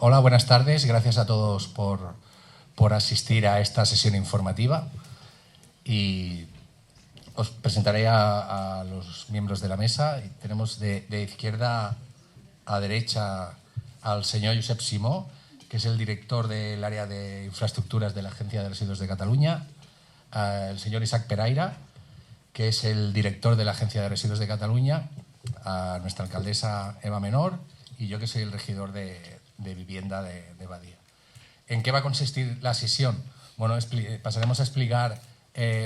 Hola, buenas tardes. Gracias a todos por asistir a esta sesión informativa. Y os presentaré a los miembros de la mesa. Tenemos de izquierda a derecha al señor Josep Simó, que es el director del área de infraestructuras de la Agencia de Residuos de Cataluña, al señor Isaac Peraira, que es el director de la Agencia de Residuos de Cataluña, a nuestra alcaldesa Eva Menor y yo, que soy el regidor de vivienda de Badia. ¿En qué va a consistir la sesión? Bueno, pasaremos a explicar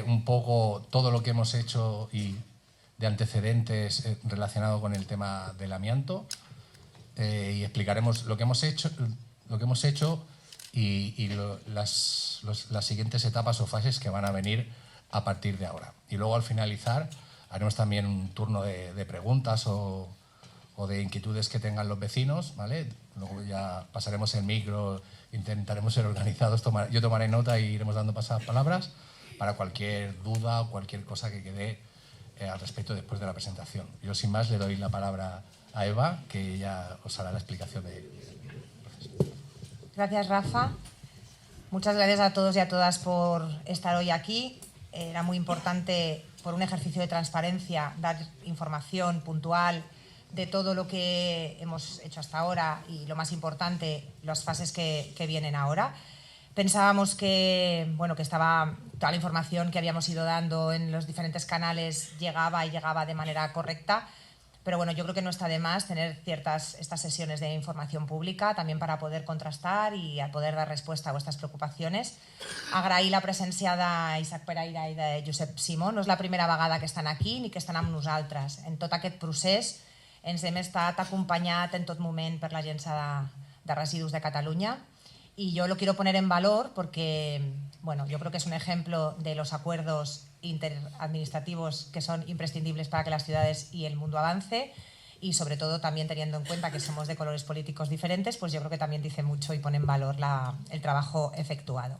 un poco todo lo que hemos hecho y de antecedentes relacionado con el tema del amianto, y explicaremos lo que hemos hecho y las siguientes etapas o fases que van a venir a partir de ahora. Y luego, al finalizar, haremos también un turno de preguntas o de inquietudes que tengan los vecinos, ¿vale? Luego ya pasaremos el micro, intentaremos ser organizados, yo tomaré nota y iremos dando palabras para cualquier duda o cualquier cosa que quede al respecto después de la presentación. Yo, sin más, le doy la palabra a Eva, que ella os hará la explicación del proceso. Gracias, Rafa. Muchas gracias a todos y a todas por estar hoy aquí. Era muy importante, por un ejercicio de transparencia, dar información puntual de todo lo que hemos hecho hasta ahora y, lo más importante, las fases que vienen ahora. Pensábamos que, que estaba toda la información que habíamos ido dando en los diferentes canales llegaba de manera correcta, pero bueno, yo creo que no está de más tener estas sesiones de información pública también para poder contrastar y a poder dar respuesta a vuestras preocupacions. Agrair la presència d'Isaac Peraira i de Josep Simó. No és la primera vegada que estan aquí ni que estan amb nosaltres. En tot aquest procés ens hem estat acompanyat en tot moment per l'Agència de Residus de Catalunya, y yo lo quiero poner en valor porque yo creo que es un ejemplo de los acuerdos interadministrativos que son imprescindibles para que las ciudades y el mundo avance, y sobre todo también teniendo en cuenta que somos de colores políticos diferentes, pues yo creo que también dice mucho y pone en valor el trabajo efectuado.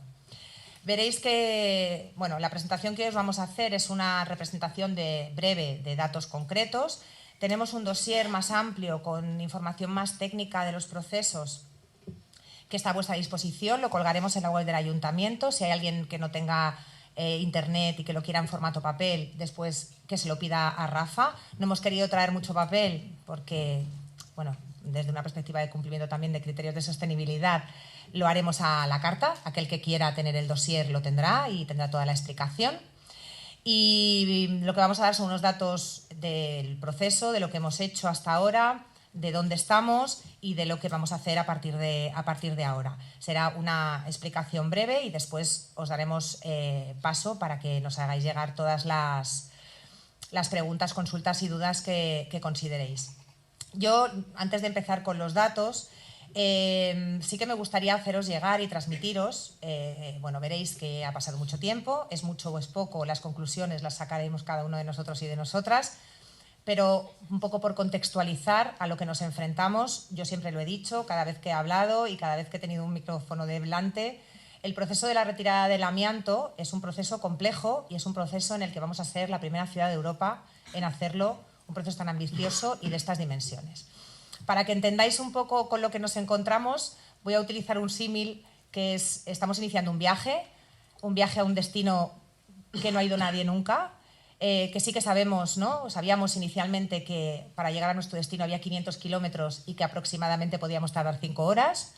Veréis que la presentación que os vamos a hacer es una representación breve de datos concretos. Tenemos un dossier más amplio con información más técnica de los procesos que está a vuestra disposición. Lo colgaremos en la web del ayuntamiento. Si hay alguien que no tenga internet y que lo quiera en formato papel, después que se lo pida a Rafa. No hemos querido traer mucho papel porque, desde una perspectiva de cumplimiento también de criterios de sostenibilidad, lo haremos a la carta. Aquel que quiera tener el dossier lo tendrá y tendrá toda la explicación. Y lo que vamos a dar son unos datos del proceso, de lo que hemos hecho hasta ahora, de dónde estamos y de lo que vamos a hacer a partir de ahora. Será una explicación breve y después os daremos paso para que nos hagáis llegar todas las preguntas, consultas y dudas que consideréis. Yo, antes de empezar con los datos, sí que me gustaría haceros llegar y transmitiros, veréis que ha pasado mucho tiempo, es mucho o es poco, las conclusiones las sacaremos cada uno de nosotros y de nosotras, pero un poco por contextualizar a lo que nos enfrentamos. Yo siempre lo he dicho, cada vez que he hablado y cada vez que he tenido un micrófono delante, el proceso de la retirada del amianto es un proceso complejo y es un proceso en el que vamos a ser la primera ciudad de Europa en hacerlo, un proceso tan ambicioso y de estas dimensiones. Para que entendáis un poco con lo que nos encontramos, voy a utilizar un símil que es: estamos iniciando un viaje a un destino que no ha ido nadie nunca, que sí que sabemos, ¿no? Sabíamos inicialmente que para llegar a nuestro destino había 500 kilómetros y que aproximadamente podíamos tardar 5 horas,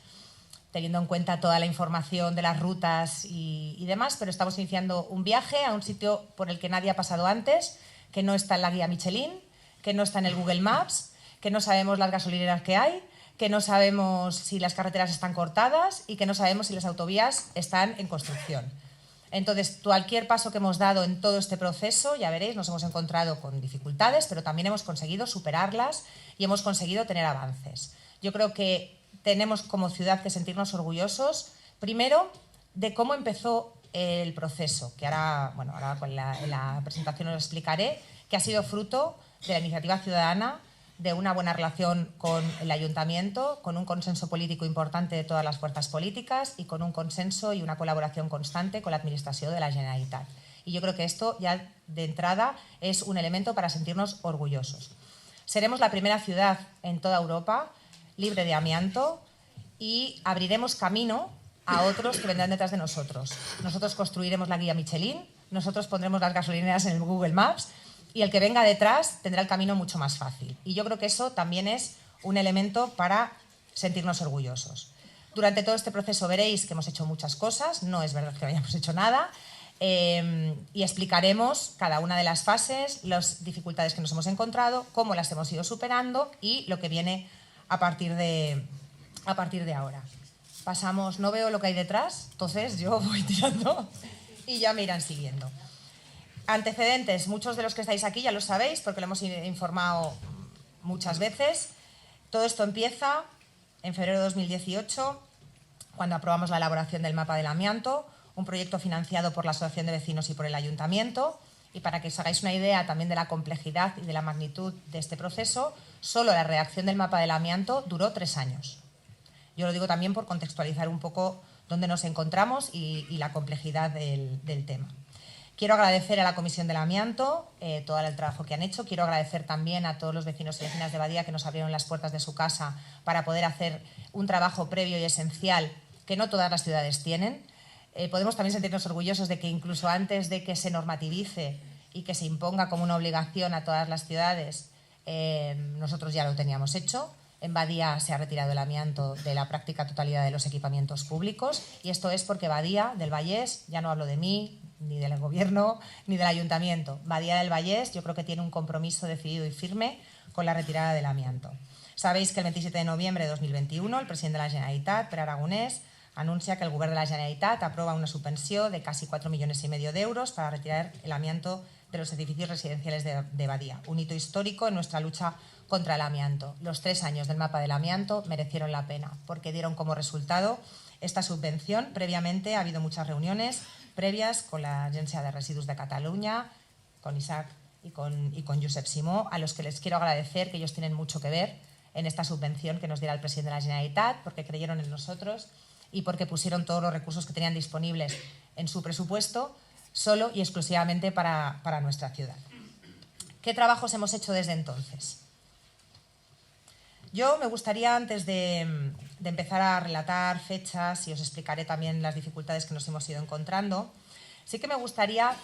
teniendo en cuenta toda la información de las rutas y demás, pero estamos iniciando un viaje a un sitio por el que nadie ha pasado antes, que no está en la guía Michelin, que no está en el Google Maps, que no sabemos las gasolineras que hay, que no sabemos si las carreteras están cortadas y que no sabemos si las autovías están en construcción. Entonces, cualquier paso que hemos dado en todo este proceso, ya veréis, nos hemos encontrado con dificultades, pero también hemos conseguido superarlas y hemos conseguido tener avances. Yo creo que tenemos como ciudad que sentirnos orgullosos, primero, de cómo empezó el proceso, que ahora en la presentación os explicaré, que ha sido fruto de la iniciativa ciudadana, de una buena relación con el ayuntamiento, con un consenso político importante de todas las fuerzas políticas y con un consenso y una colaboración constante con la administración de la Generalitat. Y yo creo que esto ya de entrada es un elemento para sentirnos orgullosos. Seremos la primera ciudad en toda Europa libre de amianto y abriremos camino a otros que vendrán detrás de nosotros. Nosotros construiremos la guía Michelin, nosotros pondremos las gasolineras en el Google Maps y el que venga detrás tendrá el camino mucho más fácil. Y yo creo que eso también es un elemento para sentirnos orgullosos. Durante todo este proceso veréis que hemos hecho muchas cosas, no es verdad que no hayamos hecho nada, y explicaremos cada una de las fases, las dificultades que nos hemos encontrado, cómo las hemos ido superando y lo que viene a partir de ahora. Pasamos, no veo lo que hay detrás, entonces yo voy tirando y ya me irán siguiendo. Antecedentes, muchos de los que estáis aquí ya lo sabéis porque lo hemos informado muchas veces. Todo esto empieza en febrero de 2018, cuando aprobamos la elaboración del mapa del amianto, un proyecto financiado por la Asociación de Vecinos y por el Ayuntamiento. Y para que os hagáis una idea también de la complejidad y de la magnitud de este proceso, solo la redacción del mapa del amianto duró 3 años. Yo lo digo también por contextualizar un poco dónde nos encontramos y la complejidad del tema. Quiero agradecer a la Comisión del Amianto todo el trabajo que han hecho. Quiero agradecer también a todos los vecinos y vecinas de Badía que nos abrieron las puertas de su casa para poder hacer un trabajo previo y esencial que no todas las ciudades tienen. Podemos también sentirnos orgullosos de que incluso antes de que se normativice y que se imponga como una obligación a todas las ciudades, nosotros ya lo teníamos hecho. En Badía se ha retirado el amianto de la práctica totalidad de los equipamientos públicos y esto es porque Badía del Vallés, ya no hablo de mí, ni del gobierno, ni del ayuntamiento, Badía del Vallés yo creo que tiene un compromiso decidido y firme con la retirada del amianto. Sabéis que el 27 de noviembre de 2021 el presidente de la Generalitat, Pere Aragonès, anuncia que el Govern de la Generalitat aprova una subvenció de casi 4,5 millones d'euros para retirar el amianto de los edificios residenciales de Badía, un hito histórico en nuestra lucha contra el amianto. Los 3 años del mapa del amianto merecieron la pena porque dieron como resultado esta subvención. Previamente ha habido muchas reuniones previas con la Agencia de Residuos de Cataluña, con Isaac y con Josep Simó, a los que les quiero agradecer que ellos tienen mucho que ver en esta subvención que nos diera el presidente de la Generalitat, porque creyeron en nosotros y porque pusieron todos los recursos que tenían disponibles en su presupuesto solo y exclusivamente para nuestra ciudad. ¿Qué trabajos hemos hecho desde entonces? Yo me gustaría, antes de empezar a relatar fechas, y os explicaré también las dificultades que nos hemos ido encontrando, sí que me gustaría,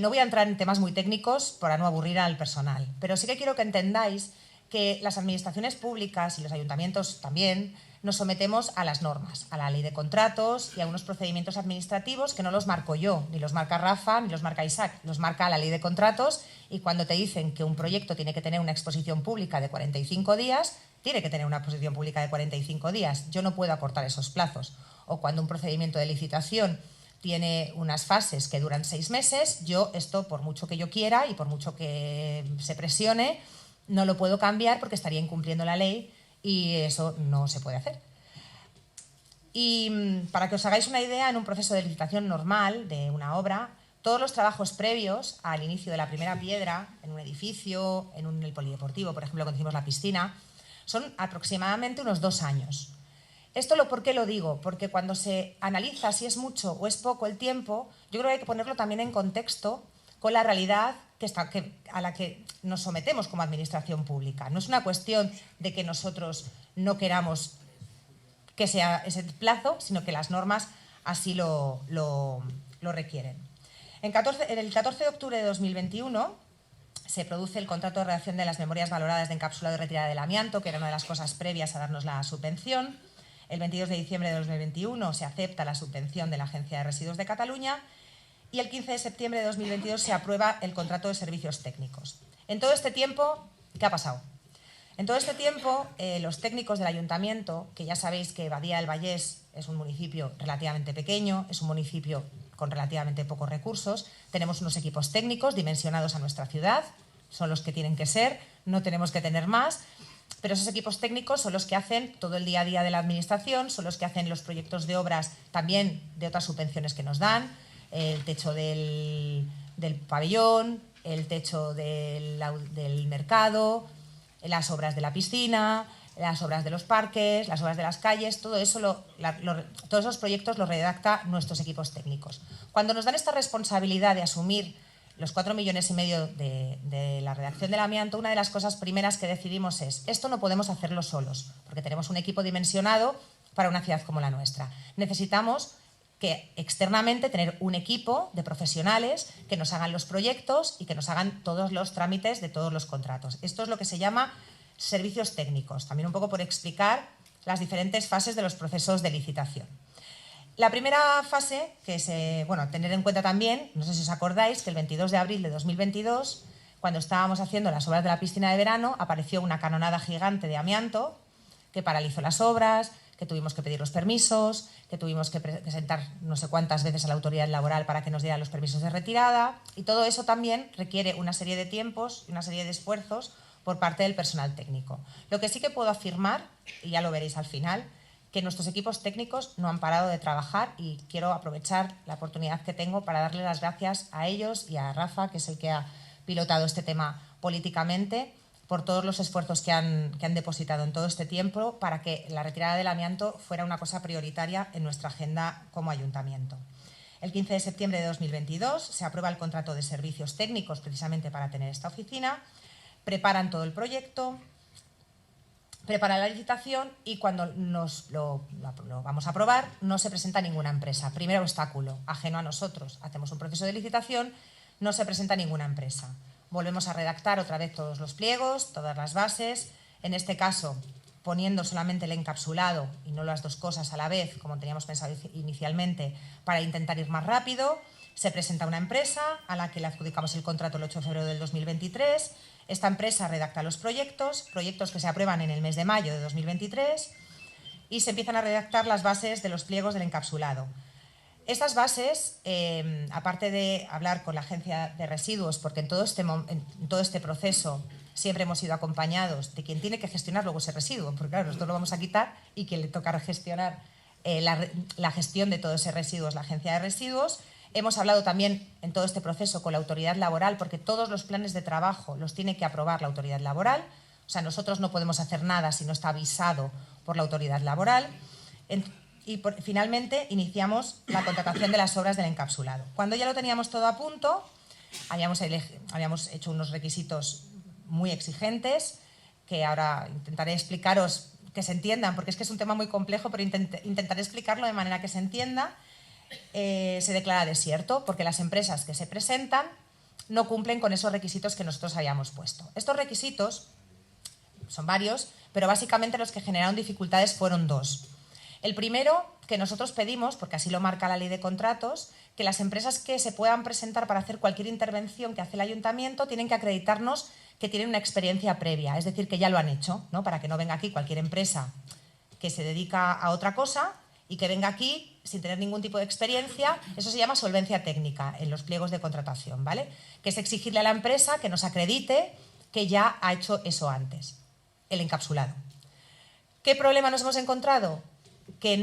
no voy a entrar en temas muy técnicos para no aburrir al personal, pero sí que quiero que entendáis que las administraciones públicas y los ayuntamientos también nos sometemos a las normas, a la ley de contratos y a unos procedimientos administrativos que no los marco yo, ni los marca Rafa, ni los marca Isaac, los marca la ley de contratos y cuando te dicen que un proyecto tiene que tener una exposición pública de 45 días, tiene que tener una exposición pública de 45 días. Yo no puedo acortar esos plazos. O cuando un procedimiento de licitación tiene unas fases que duran 6 meses, yo esto, por mucho que yo quiera y por mucho que se presione, no lo puedo cambiar porque estaría incumpliendo la ley y eso no se puede hacer. Y para que os hagáis una idea, en un proceso de licitación normal de una obra, todos los trabajos previos al inicio de la primera piedra, en un edificio, en el polideportivo, por ejemplo, cuando hicimos la piscina, son aproximadamente unos 2 años. ¿Por qué lo digo? Porque cuando se analiza si es mucho o es poco el tiempo, yo creo que hay que ponerlo también en contexto con la realidad a la que nos sometemos como administración pública. No es una cuestión de que nosotros no queramos que sea ese plazo, sino que las normas así lo requieren. El 14 de octubre de 2021 se produce el contrato de redacción de las memorias valoradas de encapsulado y retirada del amianto, que era una de las cosas previas a darnos la subvención. El 22 de diciembre de 2021 se acepta la subvención de la Agencia de Residuos de Cataluña y el 15 de septiembre de 2022 se aprueba el contrato de servicios técnicos. En todo este tiempo, ¿qué ha pasado? En todo este tiempo, los técnicos del ayuntamiento, que ya sabéis que Badía del Vallés es un municipio relativamente pequeño, es un municipio con relativamente pocos recursos, tenemos unos equipos técnicos dimensionados a nuestra ciudad, son los que tienen que ser, no tenemos que tener más, pero esos equipos técnicos son los que hacen todo el día a día de la administración, son los que hacen los proyectos de obras también de otras subvenciones que nos dan, el techo del pabellón, el techo del mercado, las obras de la piscina, las obras de los parques, las obras de las calles, todo eso todos esos proyectos los redacta nuestros equipos técnicos. Cuando nos dan esta responsabilidad de asumir los 4,5 millones de la redacción del amianto, una de las cosas primeras que decidimos es esto no podemos hacerlo solos, porque tenemos un equipo dimensionado para una ciudad como la nuestra. Necesitamos que externamente tener un equipo de profesionales que nos hagan los proyectos y que nos hagan todos los trámites de todos los contratos. Esto es lo que se llama servicios técnicos, también un poco por explicar las diferentes fases de los procesos de licitación. La primera fase, tener en cuenta también, no sé si os acordáis, que el 22 de abril de 2022, cuando estábamos haciendo las obras de la piscina de verano, apareció una canonada gigante de amianto que paralizó las obras, que tuvimos que pedir los permisos, que tuvimos que presentar no sé cuántas veces a la autoridad laboral para que nos diera los permisos de retirada, y todo eso también requiere una serie de tiempos y una serie de esfuerzos por parte del personal técnico. Lo que sí que puedo afirmar, y ya lo veréis al final, que nuestros equipos técnicos no han parado de trabajar, y quiero aprovechar la oportunidad que tengo para darle las gracias a ellos y a Rafa, que es el que ha pilotado este tema políticamente, por todos los esfuerzos que han depositado en todo este tiempo para que la retirada del amianto fuera una cosa prioritaria en nuestra agenda como ayuntamiento. El 15 de septiembre de 2022 se aprueba el contrato de servicios técnicos precisamente para tener esta oficina, preparan todo el proyecto, preparan la licitación y cuando lo vamos a aprobar no se presenta ninguna empresa. Primer obstáculo, ajeno a nosotros. Hacemos un proceso de licitación, no se presenta ninguna empresa. Volvemos a redactar otra vez todos los pliegos, todas las bases, en este caso poniendo solamente el encapsulado y no las dos cosas a la vez, como teníamos pensado inicialmente, para intentar ir más rápido. Se presenta una empresa a la que le adjudicamos el contrato el 8 de febrero del 2023. Esta empresa redacta los proyectos que se aprueban en el mes de mayo de 2023 y se empiezan a redactar las bases de los pliegos del encapsulado. Estas bases, aparte de hablar con la agencia de residuos, porque en todo este proceso siempre hemos sido acompañados de quien tiene que gestionar luego ese residuo, porque claro, nosotros lo vamos a quitar y quien le toca gestionar la gestión de todo ese residuo es la agencia de residuos. Hemos hablado también en todo este proceso con la autoridad laboral, porque todos los planes de trabajo los tiene que aprobar la autoridad laboral. O sea, nosotros no podemos hacer nada si no está avisado por la autoridad laboral. Finalmente iniciamos la contratación de las obras del encapsulado. Cuando ya lo teníamos todo a punto, habíamos hecho unos requisitos muy exigentes que ahora intentaré explicaros que se entiendan, porque es que es un tema muy complejo, pero intentaré explicarlo de manera que se entienda. Se declara desierto porque las empresas que se presentan no cumplen con esos requisitos que nosotros habíamos puesto. Estos requisitos son varios, pero básicamente los que generaron dificultades fueron dos. El primero, que nosotros pedimos, porque así lo marca la ley de contratos, que las empresas que se puedan presentar para hacer cualquier intervención que hace el ayuntamiento tienen que acreditarnos que tienen una experiencia previa, es decir, que ya lo han hecho, ¿no? Para que no venga aquí cualquier empresa que se dedica a otra cosa y que venga aquí sin tener ningún tipo de experiencia. Eso se llama solvencia técnica en los pliegos de contratación, ¿vale? Que es exigirle a la empresa que nos acredite que ya ha hecho eso antes, el encapsulado. ¿Qué problema nos hemos encontrado? Que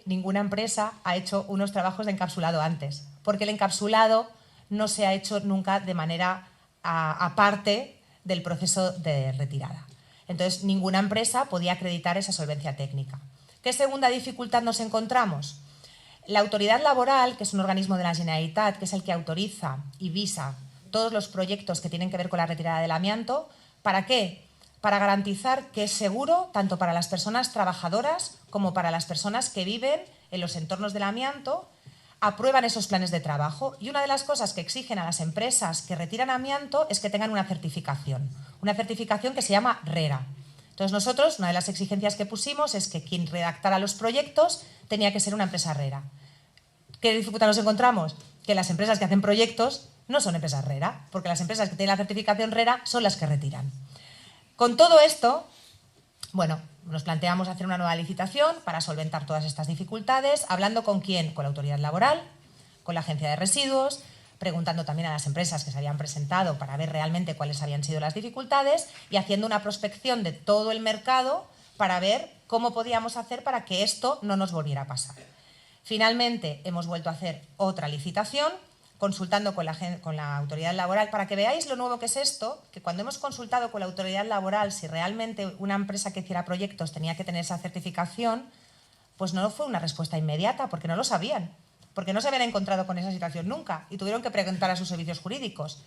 ninguna empresa ha hecho unos trabajos de encapsulado antes, porque el encapsulado no se ha hecho nunca de manera aparte del proceso de retirada. Entonces, ninguna empresa podía acreditar esa solvencia técnica. ¿Qué segunda dificultad nos encontramos? La autoridad laboral, que es un organismo de la Generalitat, que es el que autoriza y visa todos los proyectos que tienen que ver con la retirada del amianto, ¿para qué? Para garantizar que es seguro tanto para las personas trabajadoras como para las personas que viven en los entornos del amianto, aprueban esos planes de trabajo. Y una de las cosas que exigen a las empresas que retiran amianto es que tengan una certificación que se llama RERA. Entonces nosotros, una de las exigencias que pusimos es que quien redactara los proyectos tenía que ser una empresa RERA. ¿Qué dificultad nos encontramos? Que las empresas que hacen proyectos no son empresas RERA, porque las empresas que tienen la certificación RERA son las que retiran. Con todo esto, bueno, nos planteamos hacer una nueva licitación para solventar todas estas dificultades, hablando con quién, con la autoridad laboral, con la agencia de residuos, preguntando también a las empresas que se habían presentado para ver realmente cuáles habían sido las dificultades y haciendo una prospección de todo el mercado para ver cómo podíamos hacer para que esto no nos volviera a pasar. Finalmente, hemos vuelto a hacer otra licitación, consultando con la autoridad laboral, para que veáis lo nuevo que es esto, que cuando hemos consultado con la autoridad laboral si realmente una empresa que hiciera proyectos tenía que tener esa certificación, pues no fue una respuesta inmediata, porque no lo sabían, porque no se habían encontrado con esa situación nunca y tuvieron que preguntar a sus servicios jurídicos.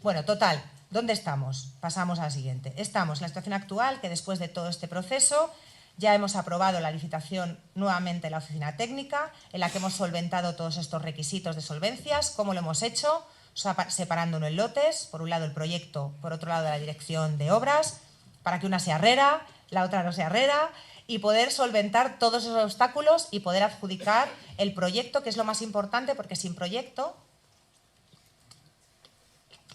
Bueno, total, ¿dónde estamos? Pasamos a la siguiente. Estamos en la situación actual, que después de todo este proceso Ya hemos aprobado la licitación nuevamente en la oficina técnica, en la que hemos solventado todos estos requisitos de solvencias. ¿Cómo lo hemos hecho? Separándolo en lotes, por un lado el proyecto, por otro lado la dirección de obras, para que una sea RERA, la otra no sea RERA, y poder solventar todos esos obstáculos y poder adjudicar el proyecto, que es lo más importante, porque sin proyecto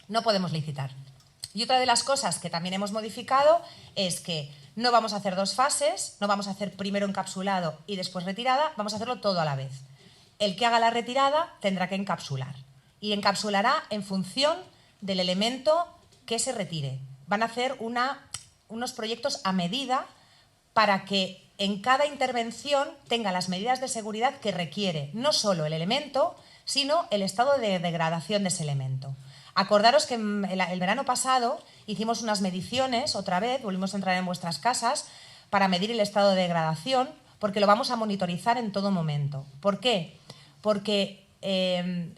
no podemos licitar. Y otra de las cosas que también hemos modificado es que no vamos a hacer dos fases, no vamos a hacer primero encapsulado y después retirada, vamos a hacerlo todo a la vez. El que haga la retirada tendrá que encapsular y encapsulará en función del elemento que se retire. Van a hacer unos proyectos a medida para que en cada intervención tenga las medidas de seguridad que requiere no solo el elemento, sino el estado de degradación de ese elemento. Acordaros que el verano pasado hicimos unas mediciones, otra vez, volvimos a entrar en vuestras casas para medir el estado de degradación, porque lo vamos a monitorizar en todo momento. ¿Por qué? Porque el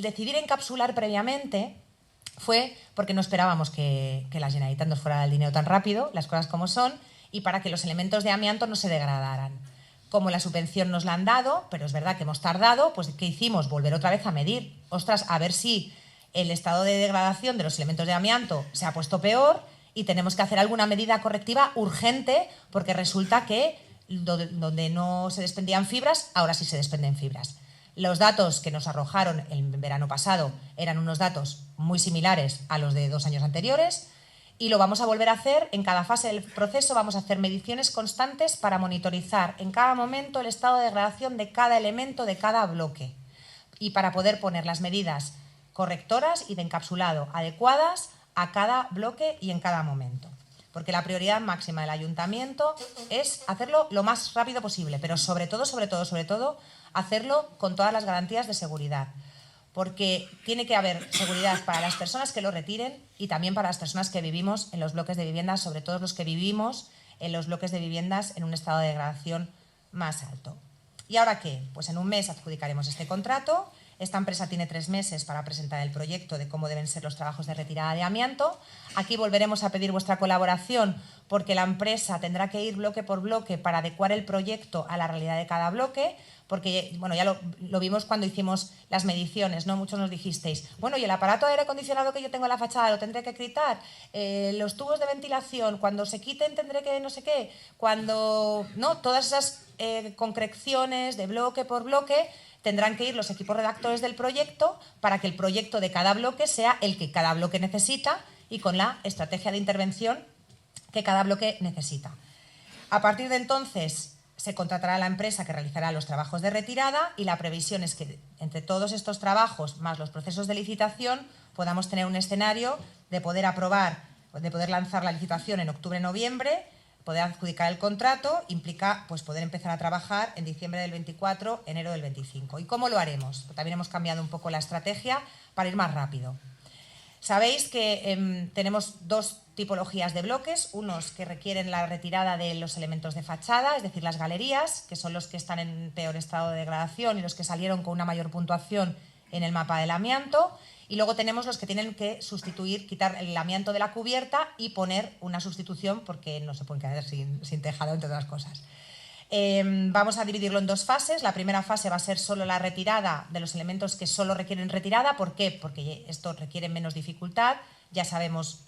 decidir encapsular previamente fue porque no esperábamos que la Generalitat nos fuera el dinero tan rápido, las cosas como son, y para que los elementos de amianto no se degradaran. Como la subvención nos la han dado, pero es verdad que hemos tardado, pues ¿qué hicimos? Volver otra vez a medir. Ostras, a ver si el estado de degradación de los elementos de amianto se ha puesto peor y tenemos que hacer alguna medida correctiva urgente, porque resulta que donde no se desprendían fibras, ahora sí se desprenden fibras. Los datos que nos arrojaron el verano pasado eran unos datos muy similares a los de 2 años anteriores, y lo vamos a volver a hacer en cada fase del proceso. Vamos a hacer mediciones constantes para monitorizar en cada momento el estado de degradación de cada elemento, de cada bloque, y para poder poner las medidas correctoras y de encapsulado adecuadas a cada bloque y en cada momento. Porque la prioridad máxima del ayuntamiento es hacerlo lo más rápido posible, pero sobre todo, hacerlo con todas las garantías de seguridad. Porque tiene que haber seguridad para las personas que lo retiren y también para las personas que vivimos en los bloques de viviendas, sobre todo los que vivimos en los bloques de viviendas en un estado de degradación más alto. ¿Y ahora qué? Pues en un mes adjudicaremos este contrato. Esta empresa tiene 3 meses para presentar el proyecto de cómo deben ser los trabajos de retirada de amianto. Aquí volveremos a pedir vuestra colaboración, porque la empresa tendrá que ir bloque por bloque para adecuar el proyecto a la realidad de cada bloque, porque bueno, ya lo vimos cuando hicimos las mediciones, ¿no? Muchos nos dijisteis, bueno, y el aparato de aire acondicionado que yo tengo en la fachada lo tendré que quitar, los tubos de ventilación, cuando se quiten tendré que no sé qué, cuando no, todas esas concreciones de bloque por bloque tendrán que ir los equipos redactores del proyecto para que el proyecto de cada bloque sea el que cada bloque necesita y con la estrategia de intervención que cada bloque necesita. A partir de entonces se contratará a la empresa que realizará los trabajos de retirada y la previsión es que entre todos estos trabajos más los procesos de licitación podamos tener un escenario de poder aprobar, de poder lanzar la licitación en octubre-noviembre, poder adjudicar el contrato, implica pues, poder empezar a trabajar en diciembre del 24, enero del 25. ¿Y cómo lo haremos? Pues también hemos cambiado un poco la estrategia para ir más rápido. Sabéis que tenemos 2 tipologías de bloques, unos que requieren la retirada de los elementos de fachada, es decir, las galerías, que son los que están en peor estado de degradación y los que salieron con una mayor puntuación en el mapa del amianto, y luego tenemos los que tienen que sustituir, quitar el amianto de la cubierta y poner una sustitución porque no se pueden quedar sin tejado, entre otras cosas. Vamos a dividirlo en 2 fases. La primera fase va a ser solo la retirada de los elementos que solo requieren retirada. ¿Por qué? Porque esto requiere menos dificultad, ya sabemos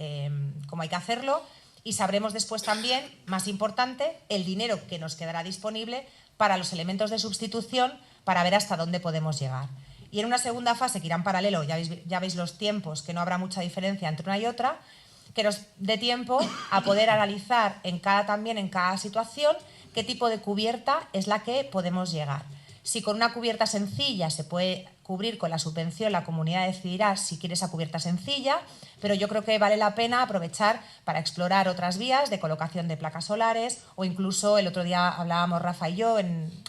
cómo hay que hacerlo y sabremos después también, más importante, el dinero que nos quedará disponible para los elementos de sustitución para ver hasta dónde podemos llegar. Y en una segunda fase que irá en paralelo, ya veis los tiempos, que no habrá mucha diferencia entre una y otra, que nos dé tiempo a poder analizar en cada situación qué tipo de cubierta es la que podemos llegar. Si con una cubierta sencilla se puede cubrir con la subvención, la comunidad decidirá si quiere esa cubierta sencilla, pero yo creo que vale la pena aprovechar para explorar otras vías de colocación de placas solares o incluso el otro día hablábamos Rafa y yo,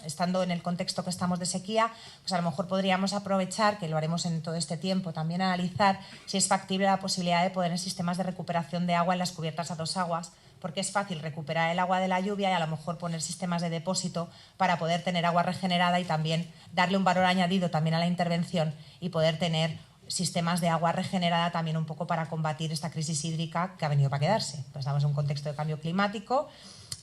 estando en el contexto que estamos de sequía, pues a lo mejor podríamos aprovechar, que lo haremos en todo este tiempo, también analizar si es factible la posibilidad de poner sistemas de recuperación de agua en las cubiertas a 2 aguas, porque es fácil recuperar el agua de la lluvia y a lo mejor poner sistemas de depósito para poder tener agua regenerada y también darle un valor añadido también a la intervención y poder tener sistemas de agua regenerada también un poco para combatir esta crisis hídrica que ha venido para quedarse. Pues estamos en un contexto de cambio climático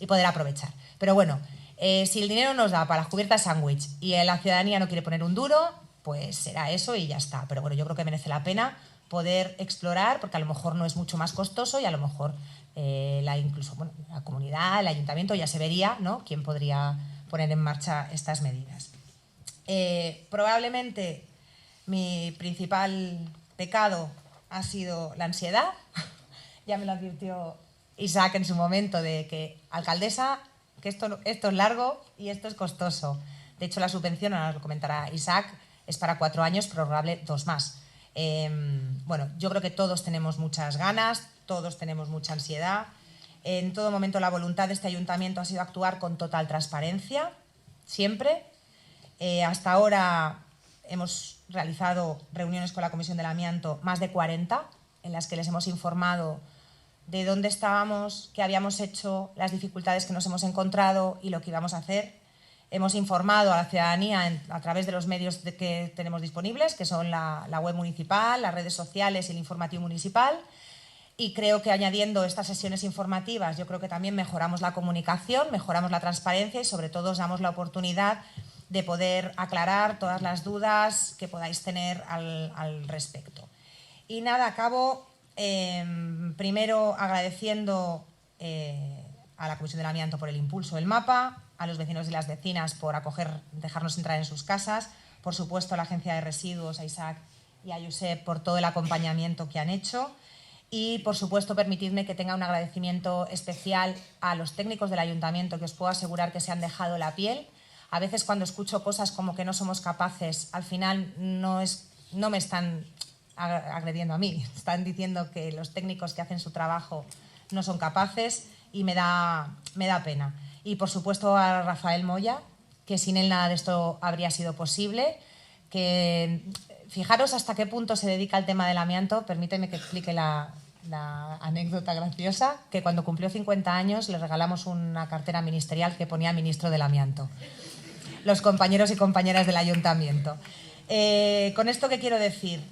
y poder aprovechar. Pero bueno, si el dinero nos da para las cubiertas sándwich y la ciudadanía no quiere poner un duro, pues será eso y ya está. Pero bueno, yo creo que merece la pena poder explorar, porque a lo mejor no es mucho más costoso y a lo mejor incluso la comunidad, el ayuntamiento ya se vería, ¿no?, quién podría poner en marcha estas medidas. Probablemente mi principal pecado ha sido la ansiedad. Ya me lo advirtió Isaac en su momento, de que, alcaldesa, que esto es largo y esto es costoso. De hecho, la subvención, ahora lo comentará Isaac, es para 4 años, prorrogable 2 más. Bueno, yo creo que todos tenemos muchas ganas, todos tenemos mucha ansiedad. En todo momento la voluntad de este ayuntamiento ha sido actuar con total transparencia, siempre. Hasta ahora hemos realizado reuniones con la Comisión del Amianto, más de 40, en las que les hemos informado de dónde estábamos, qué habíamos hecho, las dificultades que nos hemos encontrado y lo que íbamos a hacer. Hemos informado a la ciudadanía a través de los medios que tenemos disponibles, que son la web municipal, las redes sociales y el informativo municipal. Y creo que añadiendo estas sesiones informativas, yo creo que también mejoramos la comunicación, mejoramos la transparencia y sobre todo os damos la oportunidad de poder aclarar todas las dudas que podáis tener al respecto. Y nada, acabo primero agradeciendo a la Comisión del Amianto por el impulso del mapa, a los vecinos y las vecinas por dejarnos entrar en sus casas, por supuesto a la Agencia de Residuos, a Isaac y a Josep por todo el acompañamiento que han hecho y, por supuesto, permitidme que tenga un agradecimiento especial a los técnicos del Ayuntamiento, que os puedo asegurar que se han dejado la piel. A veces cuando escucho cosas como que no somos capaces, al final no me están agrediendo a mí, están diciendo que los técnicos que hacen su trabajo no son capaces y me da pena. Y por supuesto a Rafael Moya, que sin él nada de esto habría sido posible, que fijaros hasta qué punto se dedica al tema del amianto. Permíteme que explique la anécdota graciosa, que cuando cumplió 50 años le regalamos una cartera ministerial que ponía ministro del amianto, los compañeros y compañeras del ayuntamiento. ¿Con esto qué quiero decir?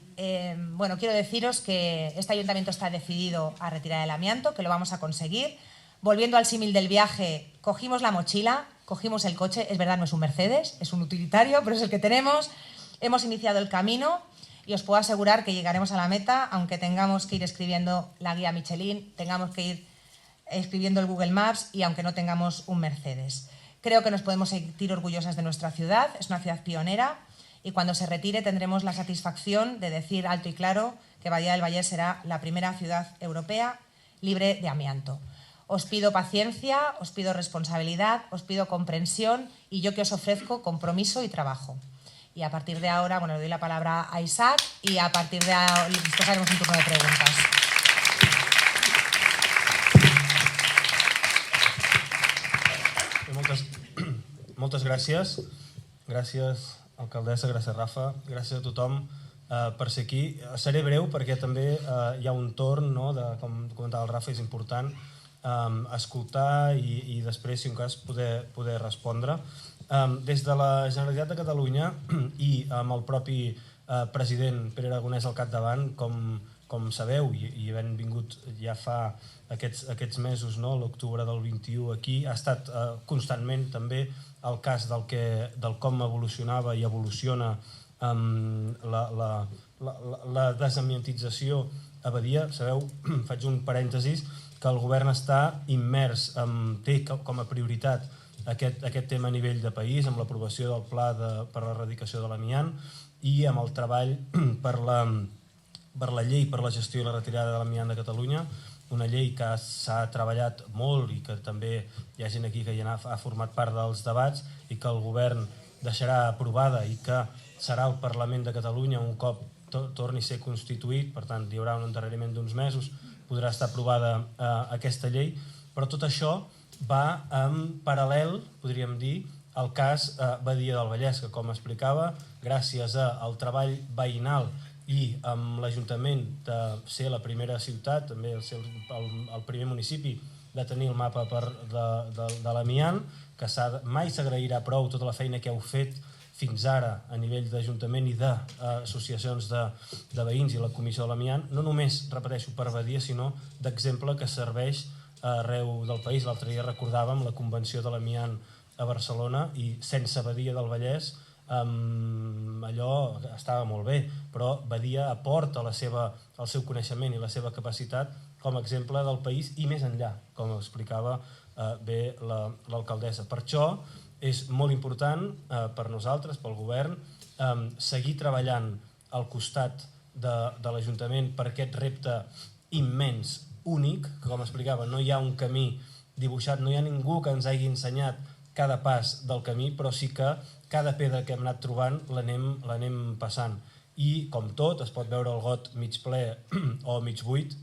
Bueno, quiero deciros que este ayuntamiento está decidido a retirar el amianto, que lo vamos a conseguir. Volviendo al símil del viaje, cogimos la mochila, cogimos el coche, es verdad, no es un Mercedes, es un utilitario, pero es el que tenemos. Hemos iniciado el camino y os puedo asegurar que llegaremos a la meta, aunque tengamos que ir escribiendo la guía Michelin, tengamos que ir escribiendo el Google Maps y aunque no tengamos un Mercedes. Creo que nos podemos sentir orgullosas de nuestra ciudad, es una ciudad pionera y cuando se retire tendremos la satisfacción de decir alto y claro que Badia del Vallès será la primera ciudad europea libre de amianto. Os pido paciencia, os pido responsabilidad, os pido comprensión y yo que os ofrezco compromiso y trabajo. Y a partir de ahora, bueno, le doy la palabra a Isaac y a partir de ahora después haremos un turno de preguntas. Moltes gràcies. Gràcies, alcaldessa, gràcies, Rafa. Gràcies a tothom per ser aquí. Seré breu perquè també hi ha un torn, no, com comentava el Rafa, és important escoltar i després, si un cas, poder respondre. Des de la Generalitat de Catalunya i amb el propi president Pere Aragonès al capdavant, com sabeu, i havent vingut ja fa aquests mesos, l'octubre del 21 aquí, ha estat constantment també el cas del com evolucionava i evoluciona la desamiantització a Badia. Sabeu, faig un parèntesis, que el govern està immers, té com a prioritat aquest tema a nivell de país, amb l'aprovació del pla per l'erradicació de l'amiant i amb el treball per la llei per la gestió i la retirada de l'amiant de Catalunya, una llei que s'ha treballat molt i que també hi ha gent aquí que ja ha format part dels debats i que el govern deixarà aprovada i que serà el Parlament de Catalunya un cop torni a ser constituït, per tant hi haurà un endarreriment d'uns mesos, podrà estar aprovada aquesta llei, però tot això va en paral·lel, podríem dir, al cas Badia del Vallès, que com explicava, gràcies al treball veïnal i amb l'Ajuntament de ser la primera ciutat, també ser el primer municipi de tenir el mapa de l'amiant, que mai s'agrairà prou tota la feina que heu fet fins ara a nivell d'Ajuntament i d'associacions de veïns i la Comissió de l'Amiant, no només, repeteixo, per Badia, sinó d'exemple que serveix arreu del país. L'altre dia recordàvem la Convenció de l'Amiant a Barcelona i sense Badia del Vallès allò estava molt bé, però Badia aporta el seu coneixement i la seva capacitat com a exemple del país i més enllà, com explicava bé l'alcaldessa. Per això és molt important per nosaltres, pel govern, seguir treballant al costat de l'Ajuntament per aquest repte immens, únic, que com explicava no hi ha un camí dibuixat, no hi ha ningú que ens hagi ensenyat cada pas del camí, però sí que cada pedra que hem anat trobant l'anem passant. I, com tot, es pot veure el got mig ple o mig buit.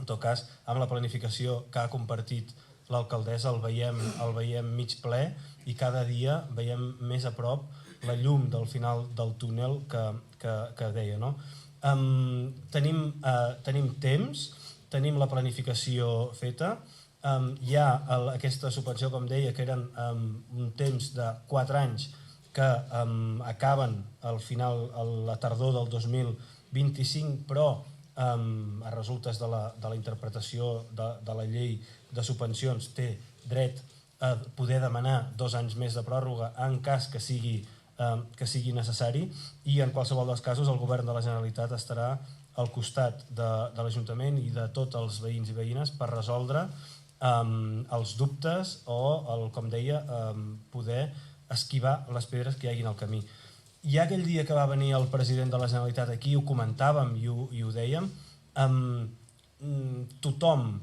En tot cas, amb la planificació que ha compartit l'alcaldessa el veiem mig ple i cada dia veiem més a prop la llum del final del túnel que deia. No? Tenim temps, tenim la planificació feta, hi ha aquesta subvenció, com deia, que eren un temps de 4 anys que acaben al final, a la tardor del 2025, però a resultes de la interpretació de la llei de subvencions té dret a poder demanar 2 anys més de pròrroga en cas que sigui necessari, i en qualsevol dels casos el govern de la Generalitat estarà al costat de l'Ajuntament i de tots els veïns i veïnes per resoldre els dubtes o, com deia, poder esquivar les pedres que hi hagin al camí. Ja aquell dia que va venir el president de la Generalitat aquí, ho comentàvem i ho dèiem, tothom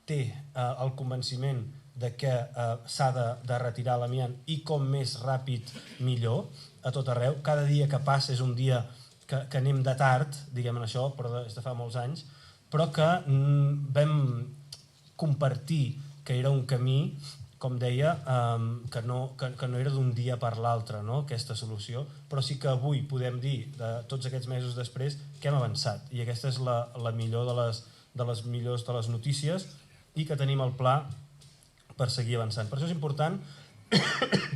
té el convenciment de que s'ha de retirar l'amiant i com més ràpid millor, a tot arreu. Cada dia que passa és un dia que anem de tard, diguem-ne això, però és de fa molts anys, però que vam compartir que era un camí, com deia, que no era d'un dia per l'altre, no? Aquesta solució, però sí que avui podem dir, tots aquests mesos després, que hem avançat, i aquesta és la millor de les millors de les notícies, i que tenim el pla per seguir avançant. Per això és important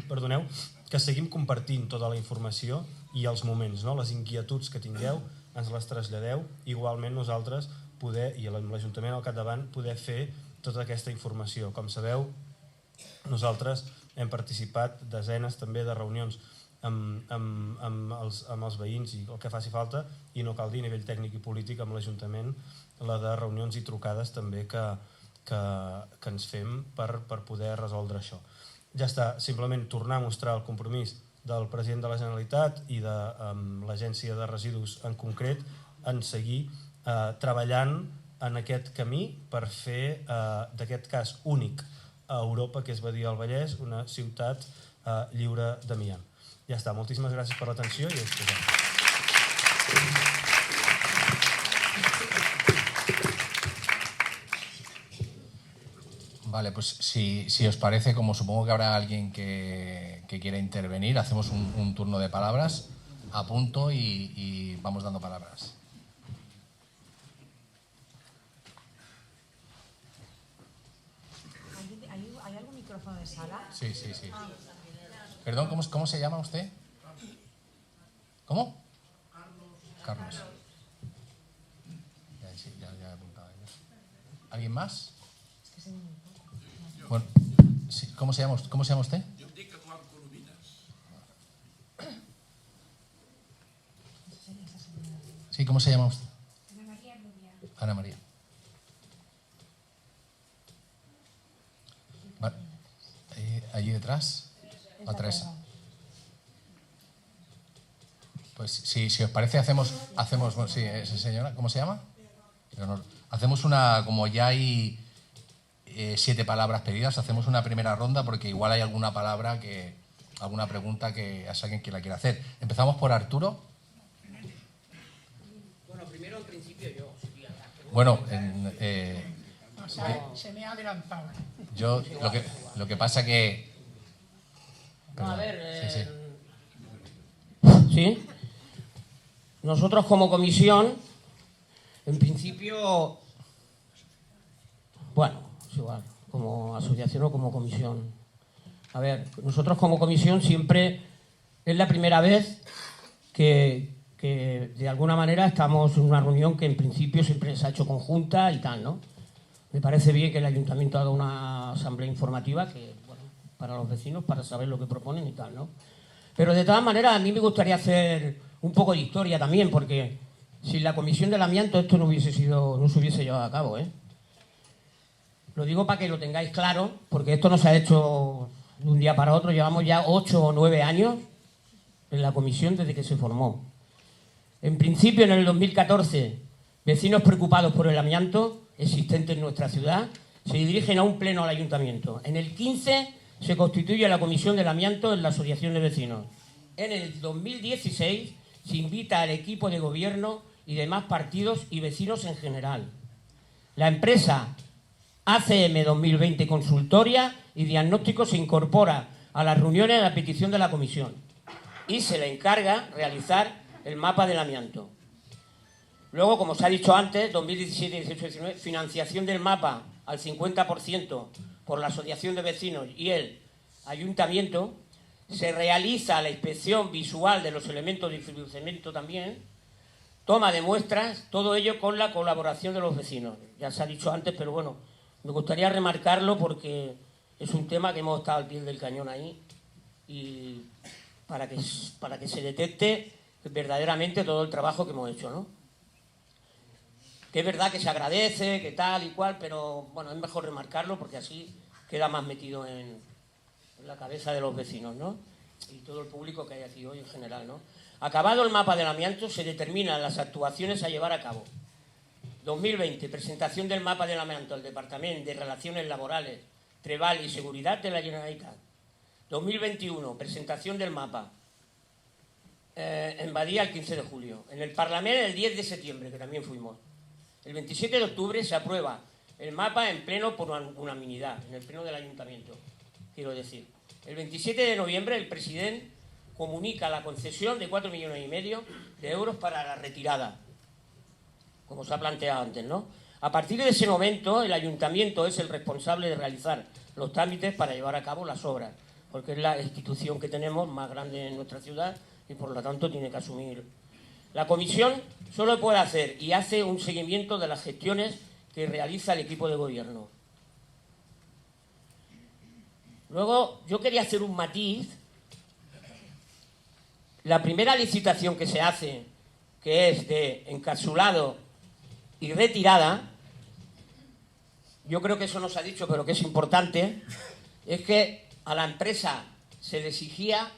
perdoneu, que seguim compartint tota la informació i els moments, no? Les inquietuds que tingueu, ens les traslladeu, igualment nosaltres poder, i l'Ajuntament al capdavant, poder fer tota aquesta informació. Com sabeu, nosaltres hem participat desenes també de reunions amb els veïns i el que faci falta, i no cal dir a nivell tècnic i polític amb l'Ajuntament la de reunions i trucades també que ens fem per poder resoldre això. Ja està, simplement tornar a mostrar el compromís del president de la Generalitat i de l'Agència de Residus en concret en seguir treballant en aquest camí per fer d'aquest cas únic a Europa, que és Badia del Vallès, una ciutat lliure d'amiant. Ja està, moltíssimes gràcies per l'atenció i a disposar. Vale, pues si os parece, como supongo que habrá alguien que quiera intervenir, hacemos un turno de palabras, apunto y vamos dando palabras. ¿Hay algún micrófono de sala? Sí. Perdón, ¿cómo se llama usted? ¿Cómo? Carlos. Ya he apuntado. ¿Alguien más? Bueno, sí, ¿cómo se llama usted? Yo dic que Juan Colominas. Sí, ¿cómo se llama usted? Ana María Rubia. Ana María. Vale. Allí detrás. La Teresa. Pues si os parece hacemos bueno, sí, esa señora, ¿cómo se llama? Leonor. Hacemos una, como ya hay 7 palabras pedidas, hacemos una primera ronda porque igual hay alguna pregunta que es alguien que la quiera hacer. Empezamos por Arturo. Bueno, primero en principio yo. Bueno, Se me ha adelantado. yo lo que pasa que... No, a ver, Sí. ¿Sí? Nosotros como comisión, en principio, bueno, es igual, como asociación o como comisión. A ver, nosotros como comisión siempre es la primera vez que de alguna manera estamos en una reunión que en principio siempre se ha hecho conjunta y tal, ¿no? Me parece bien que el ayuntamiento haga una asamblea informativa que, bueno, para los vecinos, para saber lo que proponen y tal, ¿no? Pero de todas maneras, a mí me gustaría hacer un poco de historia también, porque sin la comisión del amianto esto no se hubiese llevado a cabo, ¿eh? Lo digo para que lo tengáis claro, porque esto no se ha hecho de un día para otro. Llevamos ya 8 o 9 años en la comisión desde que se formó. En principio, en el 2014, vecinos preocupados por el amianto existente en nuestra ciudad se dirigen a un pleno al ayuntamiento. En el 15 se constituye la comisión del amianto en la asociación de vecinos. En el 2016 se invita al equipo de gobierno y demás partidos y vecinos en general. La empresa ACM 2020 Consultoria y Diagnóstico se incorpora a las reuniones a petición de la comisión y se le encarga realizar el mapa del amianto. Luego, como se ha dicho antes, 2017, 18, 19, financiación del mapa al 50% por la asociación de vecinos y el ayuntamiento. Se realiza la inspección visual de los elementos de distribuimiento también, toma de muestras, todo ello con la colaboración de los vecinos. Ya se ha dicho antes, pero bueno, me gustaría remarcarlo porque es un tema que hemos estado al pie del cañón ahí y para que se detecte verdaderamente todo el trabajo que hemos hecho, ¿no? Que es verdad que se agradece, que tal y cual, pero bueno, es mejor remarcarlo porque así queda más metido en la cabeza de los vecinos, ¿no? Y todo el público que hay aquí hoy en general, ¿no? Acabado el mapa del amianto, se determinan las actuaciones a llevar a cabo. 2020, presentación del mapa del amianto al Departamento de Relaciones Laborales, Treball y Seguridad de la Generalitat. 2021, presentación del mapa en Badía el 15 de julio. En el Parlamento el 10 de septiembre, que también fuimos. El 27 de octubre se aprueba el mapa en pleno por unanimidad, en el pleno del ayuntamiento, quiero decir. El 27 de noviembre el presidente comunica la concesión de 4,5 millones de euros para la retirada, como se ha planteado antes, ¿no? A partir de ese momento, el ayuntamiento es el responsable de realizar los trámites para llevar a cabo las obras, porque es la institución que tenemos más grande en nuestra ciudad y por lo tanto tiene que asumir. La comisión solo puede hacer y hace un seguimiento de las gestiones que realiza el equipo de gobierno. Luego, yo quería hacer un matiz. La primera licitación que se hace, que es de encapsulado y retirada, yo creo que eso no se ha dicho, pero que es importante, es que a la empresa se le exigía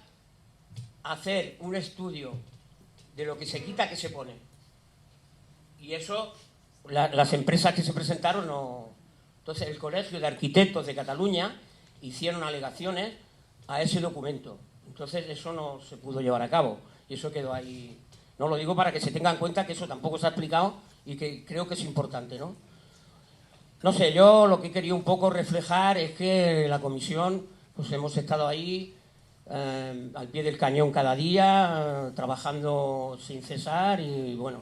hacer un estudio de lo que se quita, que se pone. Y eso, las empresas que se presentaron no. Entonces, el Colegio de Arquitectos de Cataluña hicieron alegaciones a ese documento. Entonces, eso no se pudo llevar a cabo. Y eso quedó ahí. No lo digo para que se tenga en cuenta que eso tampoco se ha explicado y que creo que es importante, ¿no? No sé, yo lo que quería un poco reflejar es que la comisión, pues hemos estado ahí al pie del cañón cada día, trabajando sin cesar y bueno,